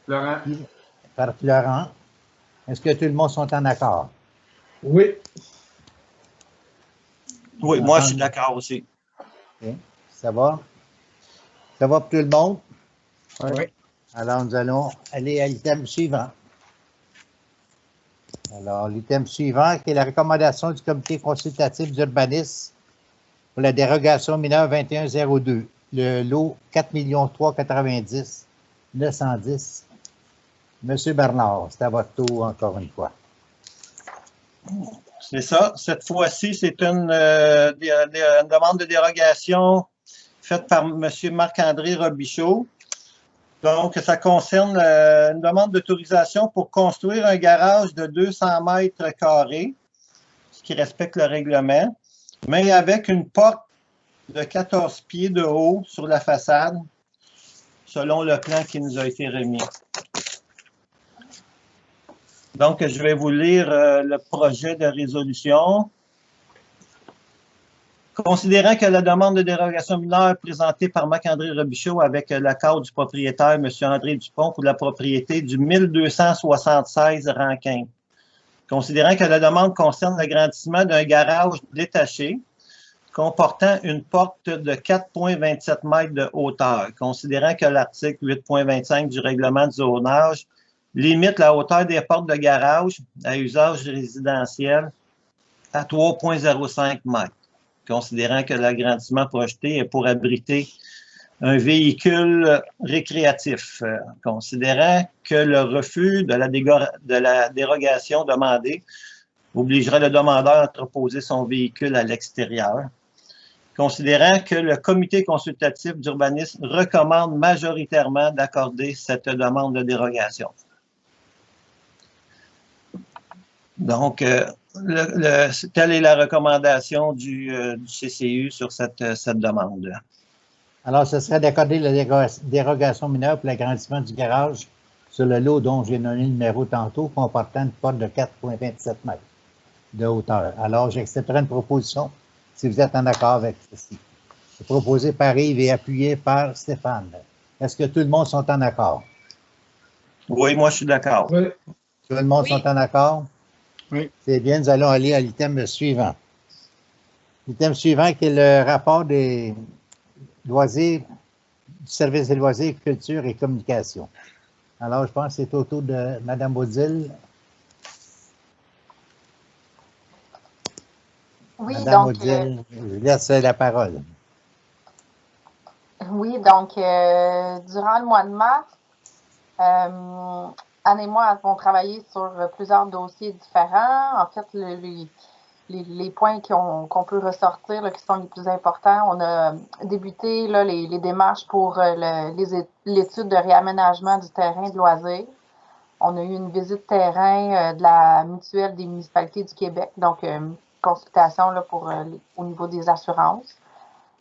Florent. Par Florent. Est-ce que tout le monde sont en accord? Oui. Oui, moi, je suis d'accord aussi. Okay. Ça va? Ça va pour tout le monde? Oui. Alors, nous allons aller à l'item suivant. Alors, l'item suivant, qui est la recommandation du comité consultatif d'urbanisme pour la dérogation mineure 2102, le lot 4 390 910. Monsieur Bernard, c'est à votre tour encore une fois. C'est ça. Cette fois-ci, c'est une demande de dérogation faite par M. Marc-André Robichaud. Donc, ça concerne une demande d'autorisation pour construire un garage de 200 mètres carrés, ce qui respecte le règlement, mais avec une porte de 14 pieds de haut sur la façade, selon le plan qui nous a été remis. Donc, je vais vous lire le projet de résolution. Considérant que la demande de dérogation mineure présentée par Marc-André Robichaud avec l'accord du propriétaire, M. André Dupont, pour la propriété du 1276 Rankin. Considérant que la demande concerne l'agrandissement d'un garage détaché comportant une porte de 4,27 mètres de hauteur. Considérant que l'article 8,25 du règlement du zonage limite la hauteur des portes de garage à usage résidentiel à 3,05 mètres. Considérant que l'agrandissement projeté est pour abriter un véhicule récréatif, considérant que le refus de la dérogation demandée obligerait le demandeur à entreposer son véhicule à l'extérieur, considérant que le comité consultatif d'urbanisme recommande majoritairement d'accorder cette demande de dérogation. Donc, telle est la recommandation du CCU sur cette demande. Alors, ce serait d'accorder la dérogation mineure pour l'agrandissement du garage sur le lot dont j'ai donné le numéro tantôt, comportant une porte de 4,27 mètres de hauteur. Alors, j'accepterai une proposition si vous êtes en accord avec ceci. C'est proposé par Yves et appuyé par Stéphane. Est-ce que tout le monde sont en accord? Oui, moi, je suis d'accord. Oui. Tout le monde sont en accord? Oui. C'est bien, nous allons aller à l'item suivant. L'item suivant qui est le rapport des loisirs, du service des loisirs, culture et communication. Alors, je pense que c'est au tour de Mme Baudil. Oui, Madame donc. Baudil, je laisse la parole. Oui, donc, durant le mois de mars, Anne et moi avons travaillé sur plusieurs dossiers différents. En fait, les points qu'on peut ressortir, là, qui sont les plus importants, on a débuté là, les démarches pour l'étude de réaménagement du terrain de loisirs. On a eu une visite terrain de la mutuelle des municipalités du Québec, donc consultation là, au niveau des assurances.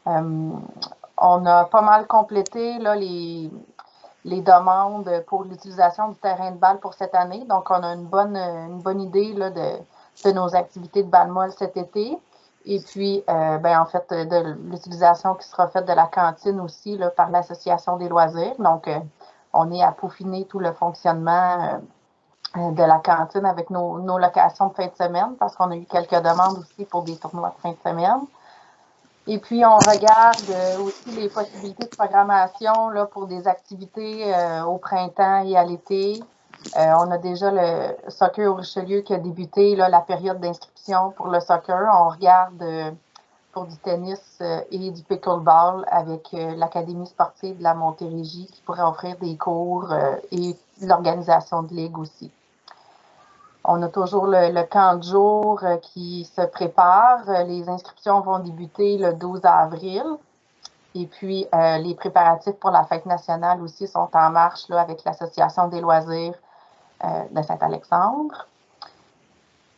On a pas mal complété là, les demandes pour l'utilisation du terrain de balle pour cette année. Donc, on a une bonne idée là, de nos activités de balle-molle cet été. Et puis, en fait, de l'utilisation qui sera faite de la cantine aussi là, par l'Association des loisirs. Donc, on est à peaufiner tout le fonctionnement de la cantine avec nos locations de fin de semaine parce qu'on a eu quelques demandes aussi pour des tournois de fin de semaine. Et puis, on regarde aussi les possibilités de programmation là, pour des activités au printemps et à l'été. On a déjà le soccer au Richelieu qui a débuté là, la période d'inscription pour le soccer. On regarde pour du tennis et du pickleball avec l'Académie sportive de la Montérégie qui pourrait offrir des cours et l'organisation de ligue aussi. On a toujours le camp de jour qui se prépare. Les inscriptions vont débuter le 12 avril. Et puis, les préparatifs pour la fête nationale aussi sont en marche là, avec l'Association des loisirs de Saint-Alexandre.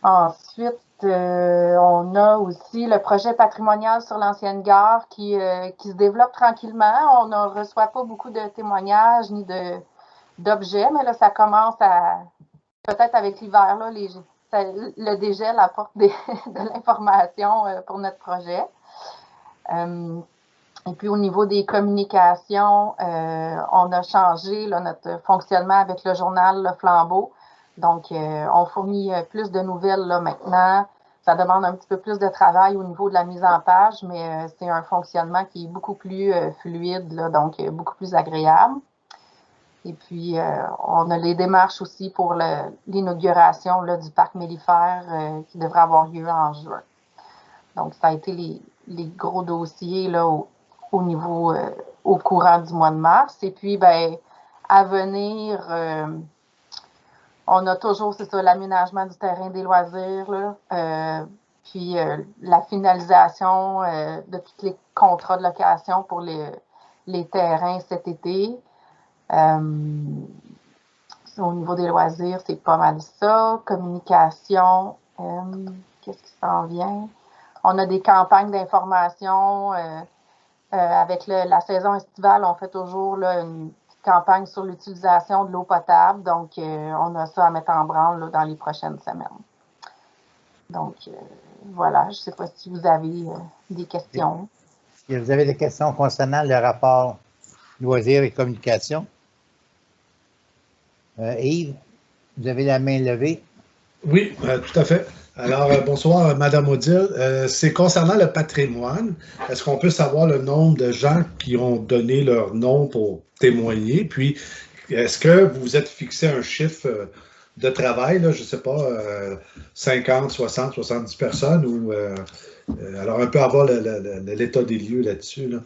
Ensuite, on a aussi le projet patrimonial sur l'ancienne gare qui se développe tranquillement. On ne reçoit pas beaucoup de témoignages ni d'objets, mais là, ça commence à... Peut-être avec l'hiver, là, le dégel apporte de l'information pour notre projet. Et puis, au niveau des communications, on a changé là, notre fonctionnement avec le journal Le Flambeau. Donc, on fournit plus de nouvelles là, maintenant. Ça demande un petit peu plus de travail au niveau de la mise en page, mais c'est un fonctionnement qui est beaucoup plus fluide, là, donc beaucoup plus agréable. Et puis, on a les démarches aussi pour l'inauguration du parc mellifère qui devrait avoir lieu en juin. Donc, ça a été les gros dossiers là, au niveau, au courant du mois de mars. Et puis, à venir, on a toujours, c'est ça, l'aménagement du terrain des loisirs, là, puis la finalisation de tous les contrats de location pour les terrains cet été. Au niveau des loisirs, c'est pas mal ça. Communication, qu'est-ce qui s'en vient? On a des campagnes d'information. Avec la saison estivale, on fait toujours là, une petite campagne sur l'utilisation de l'eau potable. Donc, on a ça à mettre en branle là, dans les prochaines semaines. Donc, voilà. Je ne sais pas si vous avez des questions. Si vous avez des questions concernant le rapport loisirs et communication. Yves, vous avez la main levée. Oui, tout à fait. Alors, bonsoir, Madame Odile. C'est concernant le patrimoine. Est-ce qu'on peut savoir le nombre de gens qui ont donné leur nom pour témoigner? Puis, est-ce que vous vous êtes fixé un chiffre de travail, là, je ne sais pas, 50, 60, 70 personnes? Ou, alors, un peu avoir l'état des lieux là-dessus. Là.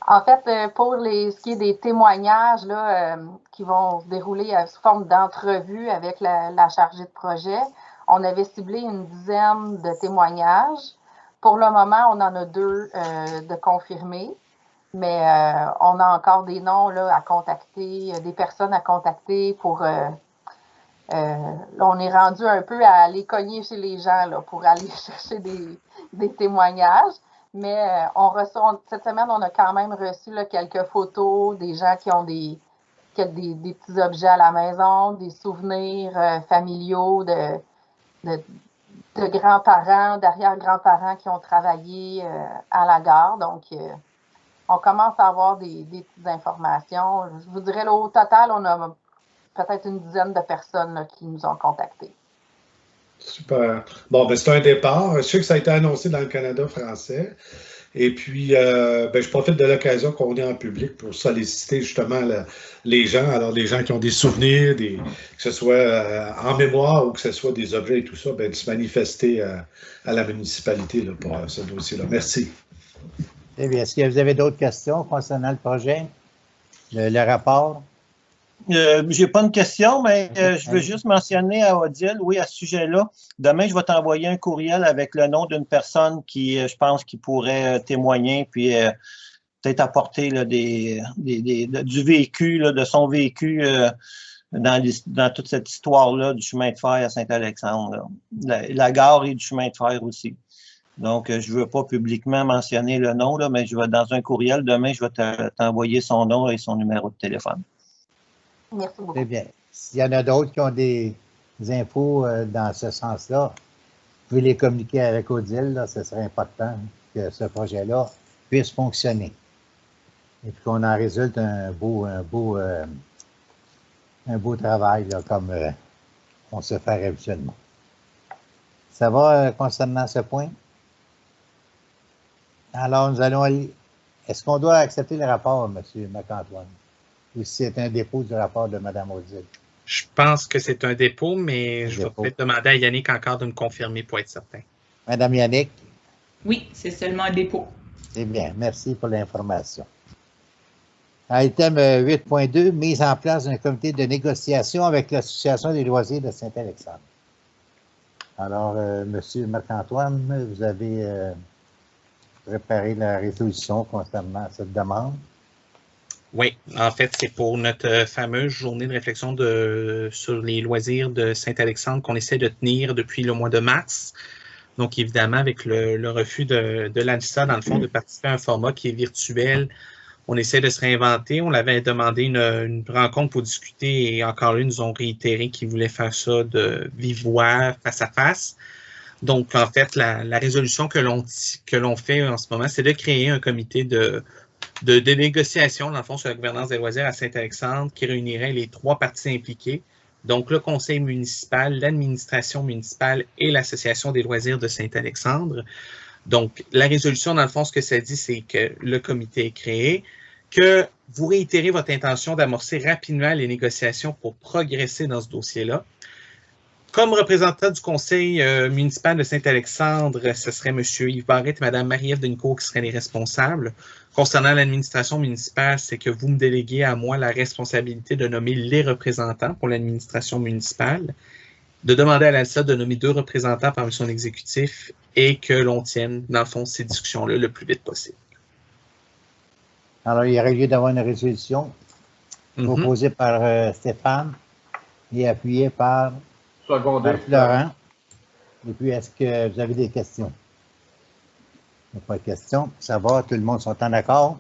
En fait, pour ce qui est des témoignages là, qui vont se dérouler sous forme d'entrevue avec la chargée de projet, on avait ciblé une dizaine de témoignages. Pour le moment, on en a 2 de confirmés, mais on a encore des noms là, à contacter, des personnes à contacter pour... là, on est rendu un peu à aller cogner chez les gens là, pour aller chercher des témoignages. Mais cette semaine, on a quand même reçu là, quelques photos des gens qui ont des petits objets à la maison, des souvenirs familiaux de grands-parents, d'arrière-grands-parents qui ont travaillé à la gare. Donc, on commence à avoir des petites informations. Je vous dirais, là, au total, on a peut-être une dizaine de personnes là, qui nous ont contactés. Super. Bon, ben c'est un départ. Je sais que ça a été annoncé dans le Canada français. Et puis, je profite de l'occasion qu'on est en public pour solliciter justement les gens. Alors, les gens qui ont des souvenirs, que ce soit en mémoire ou que ce soit des objets et tout ça, de se manifester à la municipalité là, pour ce dossier-là. Merci. Eh bien, est-ce que vous avez d'autres questions concernant le projet, le rapport? Je n'ai pas une question, mais je veux juste mentionner à Odile, oui, à ce sujet-là. Demain, je vais t'envoyer un courriel avec le nom d'une personne qui, je pense, qui pourrait témoigner, puis peut-être apporter là, du vécu, là, de son vécu dans toute cette histoire-là du chemin de fer à Saint-Alexandre. La gare et du chemin de fer aussi. Donc, je ne veux pas publiquement mentionner le nom, là, mais dans un courriel, demain, je vais t'envoyer son nom et son numéro de téléphone. Merci beaucoup. Très bien. S'il y en a d'autres qui ont des infos dans ce sens-là, vous pouvez les communiquer avec Odile. Là, ce serait important que ce projet-là puisse fonctionner. Et puis qu'on en résulte un beau travail, là, comme on se fait habituellement. Ça va concernant ce point? Alors, nous allons aller. Est-ce qu'on doit accepter le rapport, M. Marc-Antoine? Ou si c'est un dépôt du rapport de Mme Odile? Je pense que c'est un dépôt, mais je vais peut-être demander à Yannick encore de me confirmer pour être certain. Madame Yannick? Oui, c'est seulement un dépôt. C'est bien. Merci pour l'information. Item 8.2, mise en place d'un comité de négociation avec l'Association des loisirs de Saint-Alexandre. Alors, M. Marc-Antoine, vous avez préparé la résolution concernant cette demande. Oui, en fait, c'est pour notre fameuse journée de réflexion sur les loisirs de Saint-Alexandre qu'on essaie de tenir depuis le mois de mars. Donc, évidemment, avec le refus de l'ANSA, dans le fond, de participer à un format qui est virtuel, on essaie de se réinventer. On avait demandé une rencontre pour discuter et encore là, ils nous ont réitéré qu'ils voulaient faire ça de vive voix, face à face. Donc, en fait, la résolution que l'on fait en ce moment, c'est de créer un comité de négociation, dans le fond, sur la gouvernance des loisirs à Saint-Alexandre, qui réunirait les 3 parties impliquées, donc le conseil municipal, l'administration municipale et l'association des loisirs de Saint-Alexandre. Donc, la résolution, dans le fond, ce que ça dit, c'est que le comité est créé, que vous réitérez votre intention d'amorcer rapidement les négociations pour progresser dans ce dossier-là. Comme représentant du conseil municipal de Saint-Alexandre, ce serait M. Yves Barrette et Mme Marie-Ève Denicourt qui seraient les responsables. Concernant l'administration municipale, c'est que vous me déléguez à moi la responsabilité de nommer les représentants pour l'administration municipale, de demander à l'ALSA de nommer 2 représentants parmi son exécutif et que l'on tienne, dans le fond, ces discussions-là le plus vite possible. Alors, il y aurait lieu d'avoir une résolution proposée par Stéphane et appuyée par Florent. Et puis, est-ce que vous avez des questions? Il n'y a pas de questions. Ça va? Tout le monde sont en accord?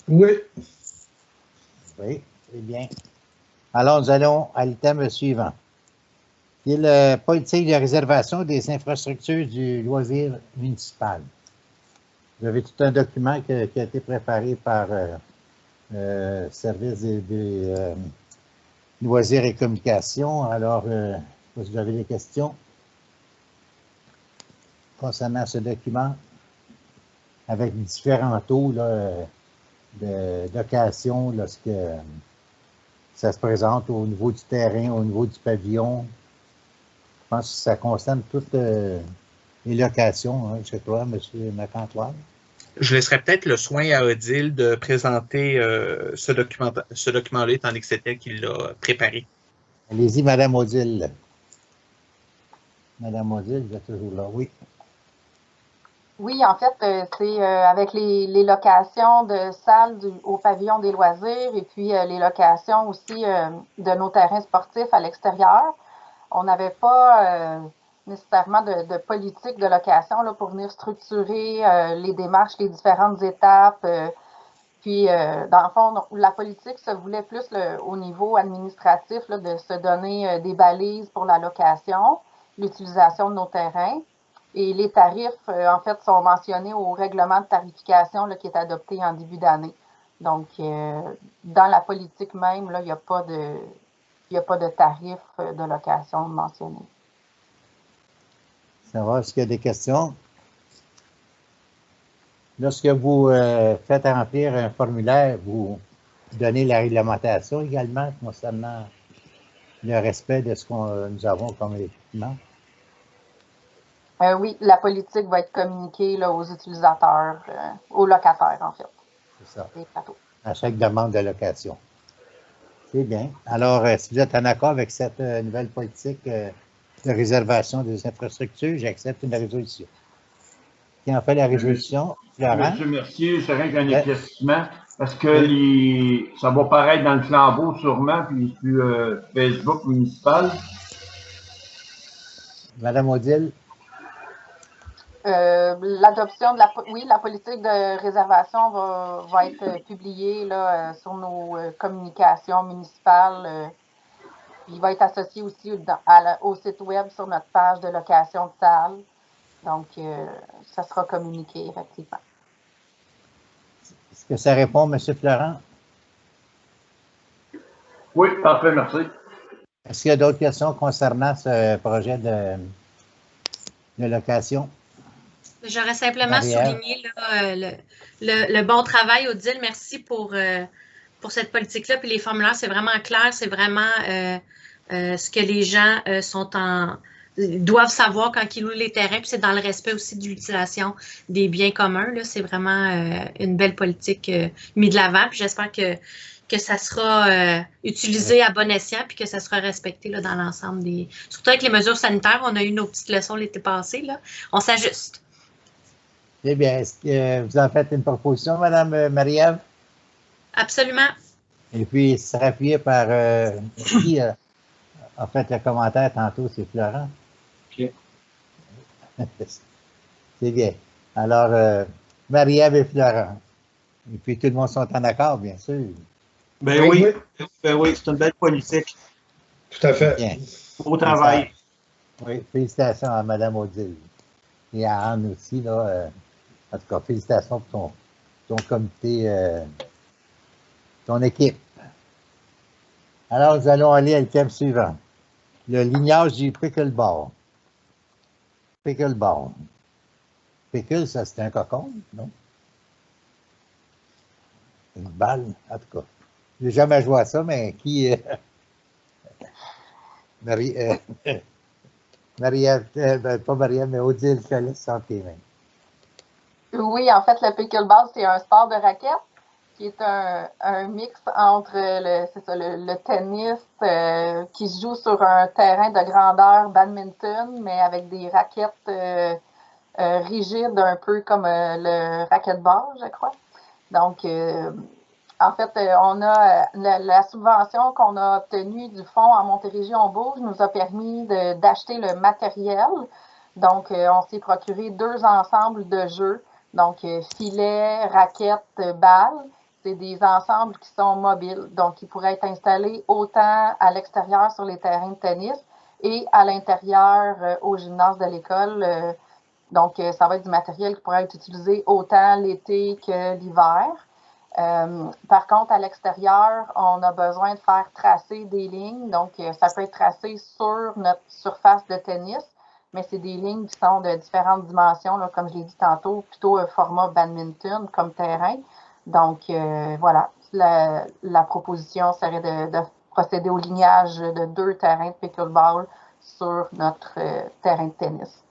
Oui. Oui, très bien. Alors, nous allons à l'item suivant. Il y a la politique de réservation des infrastructures du loisir municipal. Vous avez tout un document qui a été préparé par le service des loisirs et communications. Alors, si vous avez des questions concernant ce document, avec différents taux là, de location lorsque ça se présente au niveau du terrain, au niveau du pavillon. Je pense que ça concerne toutes les locations, hein, chez toi, M. Marc-Antoine. Je laisserai peut-être le soin à Odile de présenter ce document-là, étant donné que c'est elle qui l'a préparé. Allez-y, Madame Odile. Madame Odile, vous êtes toujours là, oui. Oui, en fait, c'est avec les locations de salles au pavillon des loisirs et puis les locations aussi de nos terrains sportifs à l'extérieur. On n'avait pas nécessairement de politique de location là, pour venir structurer les démarches, les différentes étapes. Puis, dans le fond, la politique se voulait plus au niveau administratif là, de se donner des balises pour la location, l'utilisation de nos terrains. Et les tarifs, en fait, sont mentionnés au règlement de tarification là, qui est adopté en début d'année. Donc, dans la politique même, là, il n'y a pas de tarif de location mentionné. Ça va, est-ce qu'il y a des questions? Lorsque vous faites remplir un formulaire, vous donnez la réglementation également concernant le respect de ce que nous avons comme équipement? Oui, la politique va être communiquée là, aux utilisateurs, aux locataires, en fait. C'est ça. Des plateaux. À chaque demande de location. C'est bien. Alors, si vous êtes en accord avec cette nouvelle politique de réservation des infrastructures, j'accepte une résolution. Qui en fait la résolution? Florent? Monsieur Mercier, c'est rien qu'un éclaircissement. Parce que ça va paraître dans le flambeau sûrement, puis sur Facebook municipal. Madame Odile? L'adoption de la politique de réservation va être publiée là, sur nos communications municipales. Il va être associé aussi au site web sur notre page de location de salles. Donc, ça sera communiqué, effectivement. Est-ce que ça répond, M. Florent? Oui, parfait, merci. Est-ce qu'il y a d'autres questions concernant ce projet de location? J'aurais simplement souligné là, le bon travail, Odile. Merci pour cette politique-là. Puis les formulaires, c'est vraiment clair. C'est vraiment ce que les gens doivent savoir quand ils louent les terrains. Puis c'est dans le respect aussi de l'utilisation des biens communs. C'est vraiment une belle politique mise de l'avant. Puis j'espère que ça sera utilisé à bon escient puis que ça sera respecté là, dans l'ensemble des... Surtout avec les mesures sanitaires, on a eu nos petites leçons l'été passé. Là. On s'ajuste. Eh bien, est-ce que vous en faites une proposition, Mme Marie-Ève? Absolument. Et puis, ça sera appuyé par qui a fait le commentaire tantôt, c'est Florent. OK. C'est bien. Alors, Marie-Ève et Florent. Et puis, tout le monde sont en accord, bien sûr. Ben oui, c'est une belle politique. Tout à fait. Bien. Beau travail. Oui, félicitations à Mme Odile. Et à Anne aussi, là. En tout cas, félicitations pour ton comité, ton équipe. Alors, nous allons aller à le thème suivant. Le lignage du pickleball. Pickleball. Pickle, ça, c'est un cocon, non? Une balle, en tout cas. Je n'ai jamais joué à ça, mais qui... Marie-Ève, pas Marie-Ève, mais Odile Collet, sans tes mains. Oui, en fait, le pickleball, c'est un sport de raquette qui est un mix entre le tennis qui se joue sur un terrain de grandeur badminton, mais avec des raquettes rigides, un peu comme le racquetball, je crois. Donc, en fait, on a la subvention qu'on a obtenue du fonds en Montérégie-on-Bouge nous a permis d'acheter le matériel. Donc, on s'est procuré 2 ensembles de jeux. Donc, filet, raquettes, balles, c'est des ensembles qui sont mobiles. Donc, ils pourraient être installés autant à l'extérieur sur les terrains de tennis et à l'intérieur au gymnase de l'école. Donc, ça va être du matériel qui pourrait être utilisé autant l'été que l'hiver. Par contre, à l'extérieur, on a besoin de faire tracer des lignes. Donc, ça peut être tracé sur notre surface de tennis, mais c'est des lignes qui sont de différentes dimensions, là, comme je l'ai dit tantôt, plutôt un format badminton comme terrain. Donc, voilà, la proposition serait de procéder au lignage de 2 terrains de pickleball sur notre terrain de tennis.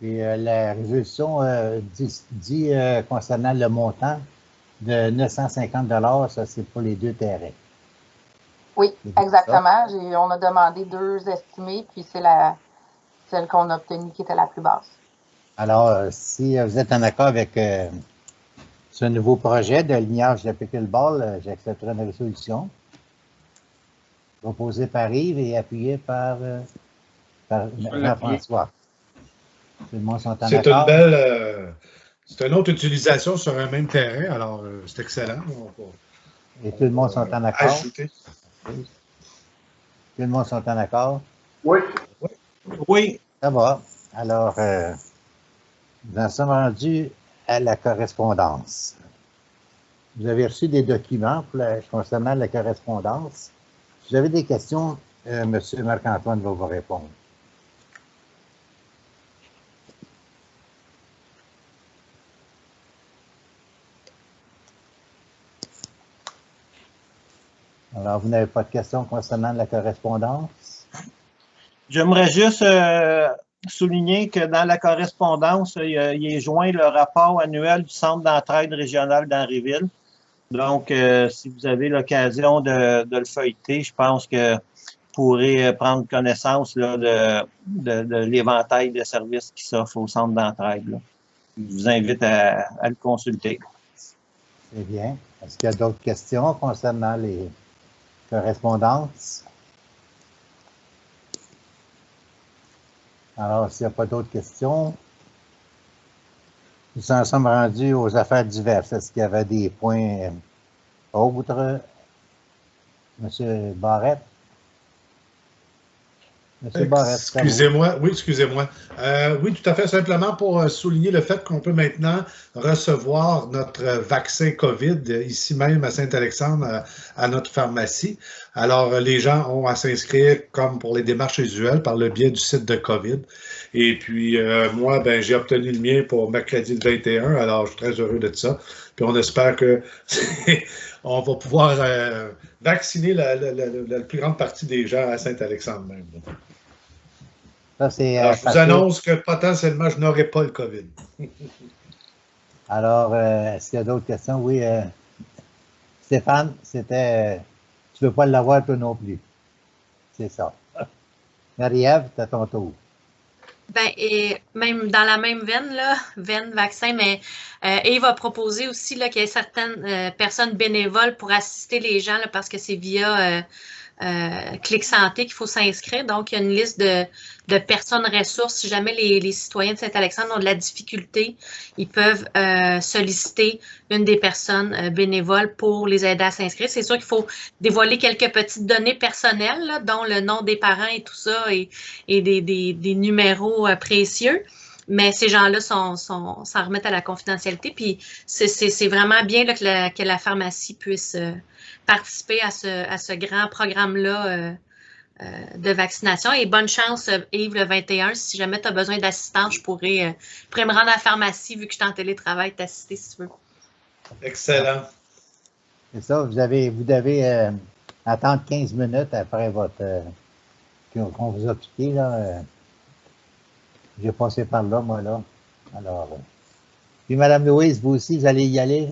Puis la résolution dit concernant le montant de 950 $, ça c'est pour les 2 terrains. Oui, exactement. On a demandé 2 estimés, puis c'est celle qu'on a obtenue qui était la plus basse. Alors, si vous êtes en accord avec ce nouveau projet de lignage de pickleball, j'accepterai une résolution proposée par Yves et appuyée par Jean-François. Tout le monde sont en C'est accord? une belle... c'est une autre utilisation sur un même terrain, alors c'est excellent. Et tout le monde sont en accord? Ajouter. Tout le monde sont en accord? Oui. Oui. Ça va. Alors, nous en sommes rendus à la correspondance. Vous avez reçu des documents concernant la correspondance. Si vous avez des questions, M. Marc-Antoine va vous répondre. Alors, vous n'avez pas de questions concernant la correspondance? J'aimerais juste souligner que dans la correspondance, il est joint le rapport annuel du Centre d'entraide régional d'Henryville. Donc, si vous avez l'occasion de le feuilleter, je pense que vous pourrez prendre connaissance là, de l'éventail de services qui s'offrent au Centre d'entraide. Je vous invite à le consulter. C'est bien. Est-ce qu'il y a d'autres questions concernant les correspondances? Alors, s'il n'y a pas d'autres questions, nous en sommes rendus aux affaires diverses. Est-ce qu'il y avait des points autres? M. Barrette? M. Barrette. Excusez-moi, oui, excusez-moi. Oui, tout à fait, simplement pour souligner le fait qu'on peut maintenant recevoir notre vaccin COVID ici même à Saint-Alexandre, à notre pharmacie. Alors, les gens ont à s'inscrire comme pour les démarches usuelles par le biais du site de COVID. Et puis, moi, ben, j'ai obtenu le mien pour mercredi le 21, alors je suis très heureux de ça. Puis on espère que on va pouvoir vacciner la plus grande partie des gens à Saint-Alexandre même. Ça, c'est, alors, je vous annonce que potentiellement, je n'aurai pas le COVID. Alors, est-ce qu'il y a d'autres questions? Oui, Stéphane, c'était... tu ne veux pas l'avoir toi non plus. C'est ça. Marie-Ève, c'est à ton tour. Ben, et même dans la même veine, là, veine vaccin, mais Yves a proposé aussi là, qu'il y ait certaines personnes bénévoles pour assister les gens là, parce que c'est via Clic Santé qu'il faut s'inscrire. Donc, il y a une liste de personnes ressources. Si jamais les citoyens de Saint-Alexandre ont de la difficulté, ils peuvent solliciter une des personnes bénévoles pour les aider à s'inscrire. C'est sûr qu'il faut dévoiler quelques petites données personnelles, là, dont le nom des parents et tout ça, et des numéros précieux. Mais ces gens-là s'en remettent à la confidentialité. Puis, c'est vraiment bien là, que la pharmacie puisse participer à ce grand programme-là de vaccination. Et bonne chance, Yves, le 21. Si jamais tu as besoin d'assistance, je pourrais me rendre à la pharmacie, vu que je suis en télétravail, t'assister si tu veux. Excellent. C'est ça, vous devez attendre 15 minutes après votre qu'on vous a piqué, là. J'ai passé par là, moi, là. Alors, puis Mme Louise, vous aussi, vous allez y aller?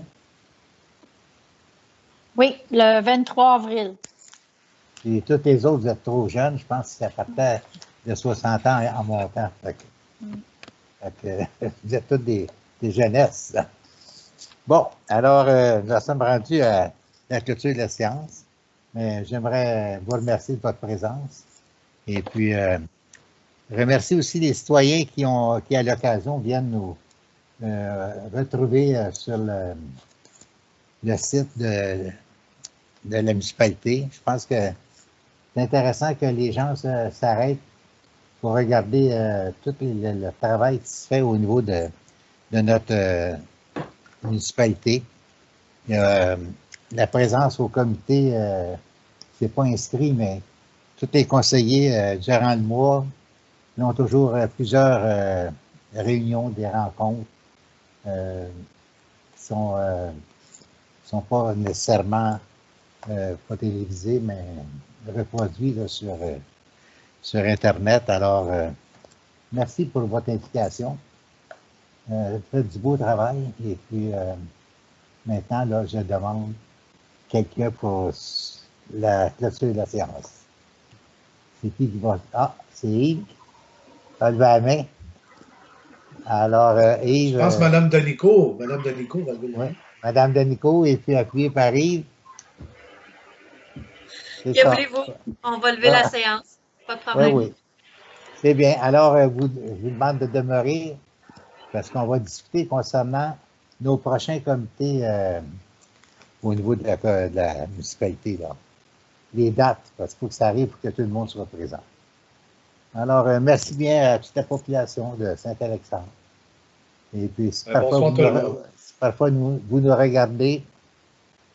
Oui, le 23 avril. Et tous les autres, vous êtes trop jeunes. Je pense que ça partait de 60 ans en montant. Fait que, vous êtes toutes des jeunesses. Bon, alors, nous sommes rendus à la clôture de la séance. Mais j'aimerais vous remercier de votre présence. Et puis, remercier aussi les citoyens qui, à l'occasion, viennent nous retrouver sur le site de la municipalité. Je pense que c'est intéressant que les gens s'arrêtent pour regarder tout le travail qui se fait au niveau de notre municipalité. La présence au comité, c'est pas inscrit, mais tous les conseillers durant le mois, ils ont toujours plusieurs réunions, des rencontres qui sont pas nécessairement pas télévisées, mais reproduites là, sur Internet. Alors, merci pour votre implication. Vous faites du beau travail. Et puis, maintenant, là, je demande quelqu'un pour la clôture de la séance. C'est qui va... Ah, c'est Yves. Va lever la main. Alors, Yves... Je pense Mme Denico. Mme Denico va lever la main. Oui, Mme Denico, et puis appuyé par Yves. Que voulez-vous? On va lever la séance. Pas de problème. Oui, oui. C'est bien. Alors, je vous demande de demeurer parce qu'on va discuter concernant nos prochains comités au niveau de la municipalité. Là. Les dates, parce qu'il faut que ça arrive pour que tout le monde soit présent. Alors, merci bien à toute la population de Saint-Alexandre. Et puis, si parfois vous nous regardez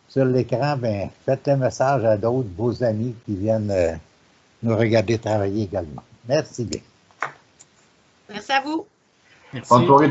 sur l'écran, ben, faites le message à d'autres, vos amis qui viennent nous regarder travailler également. Merci bien. Merci à vous. Merci.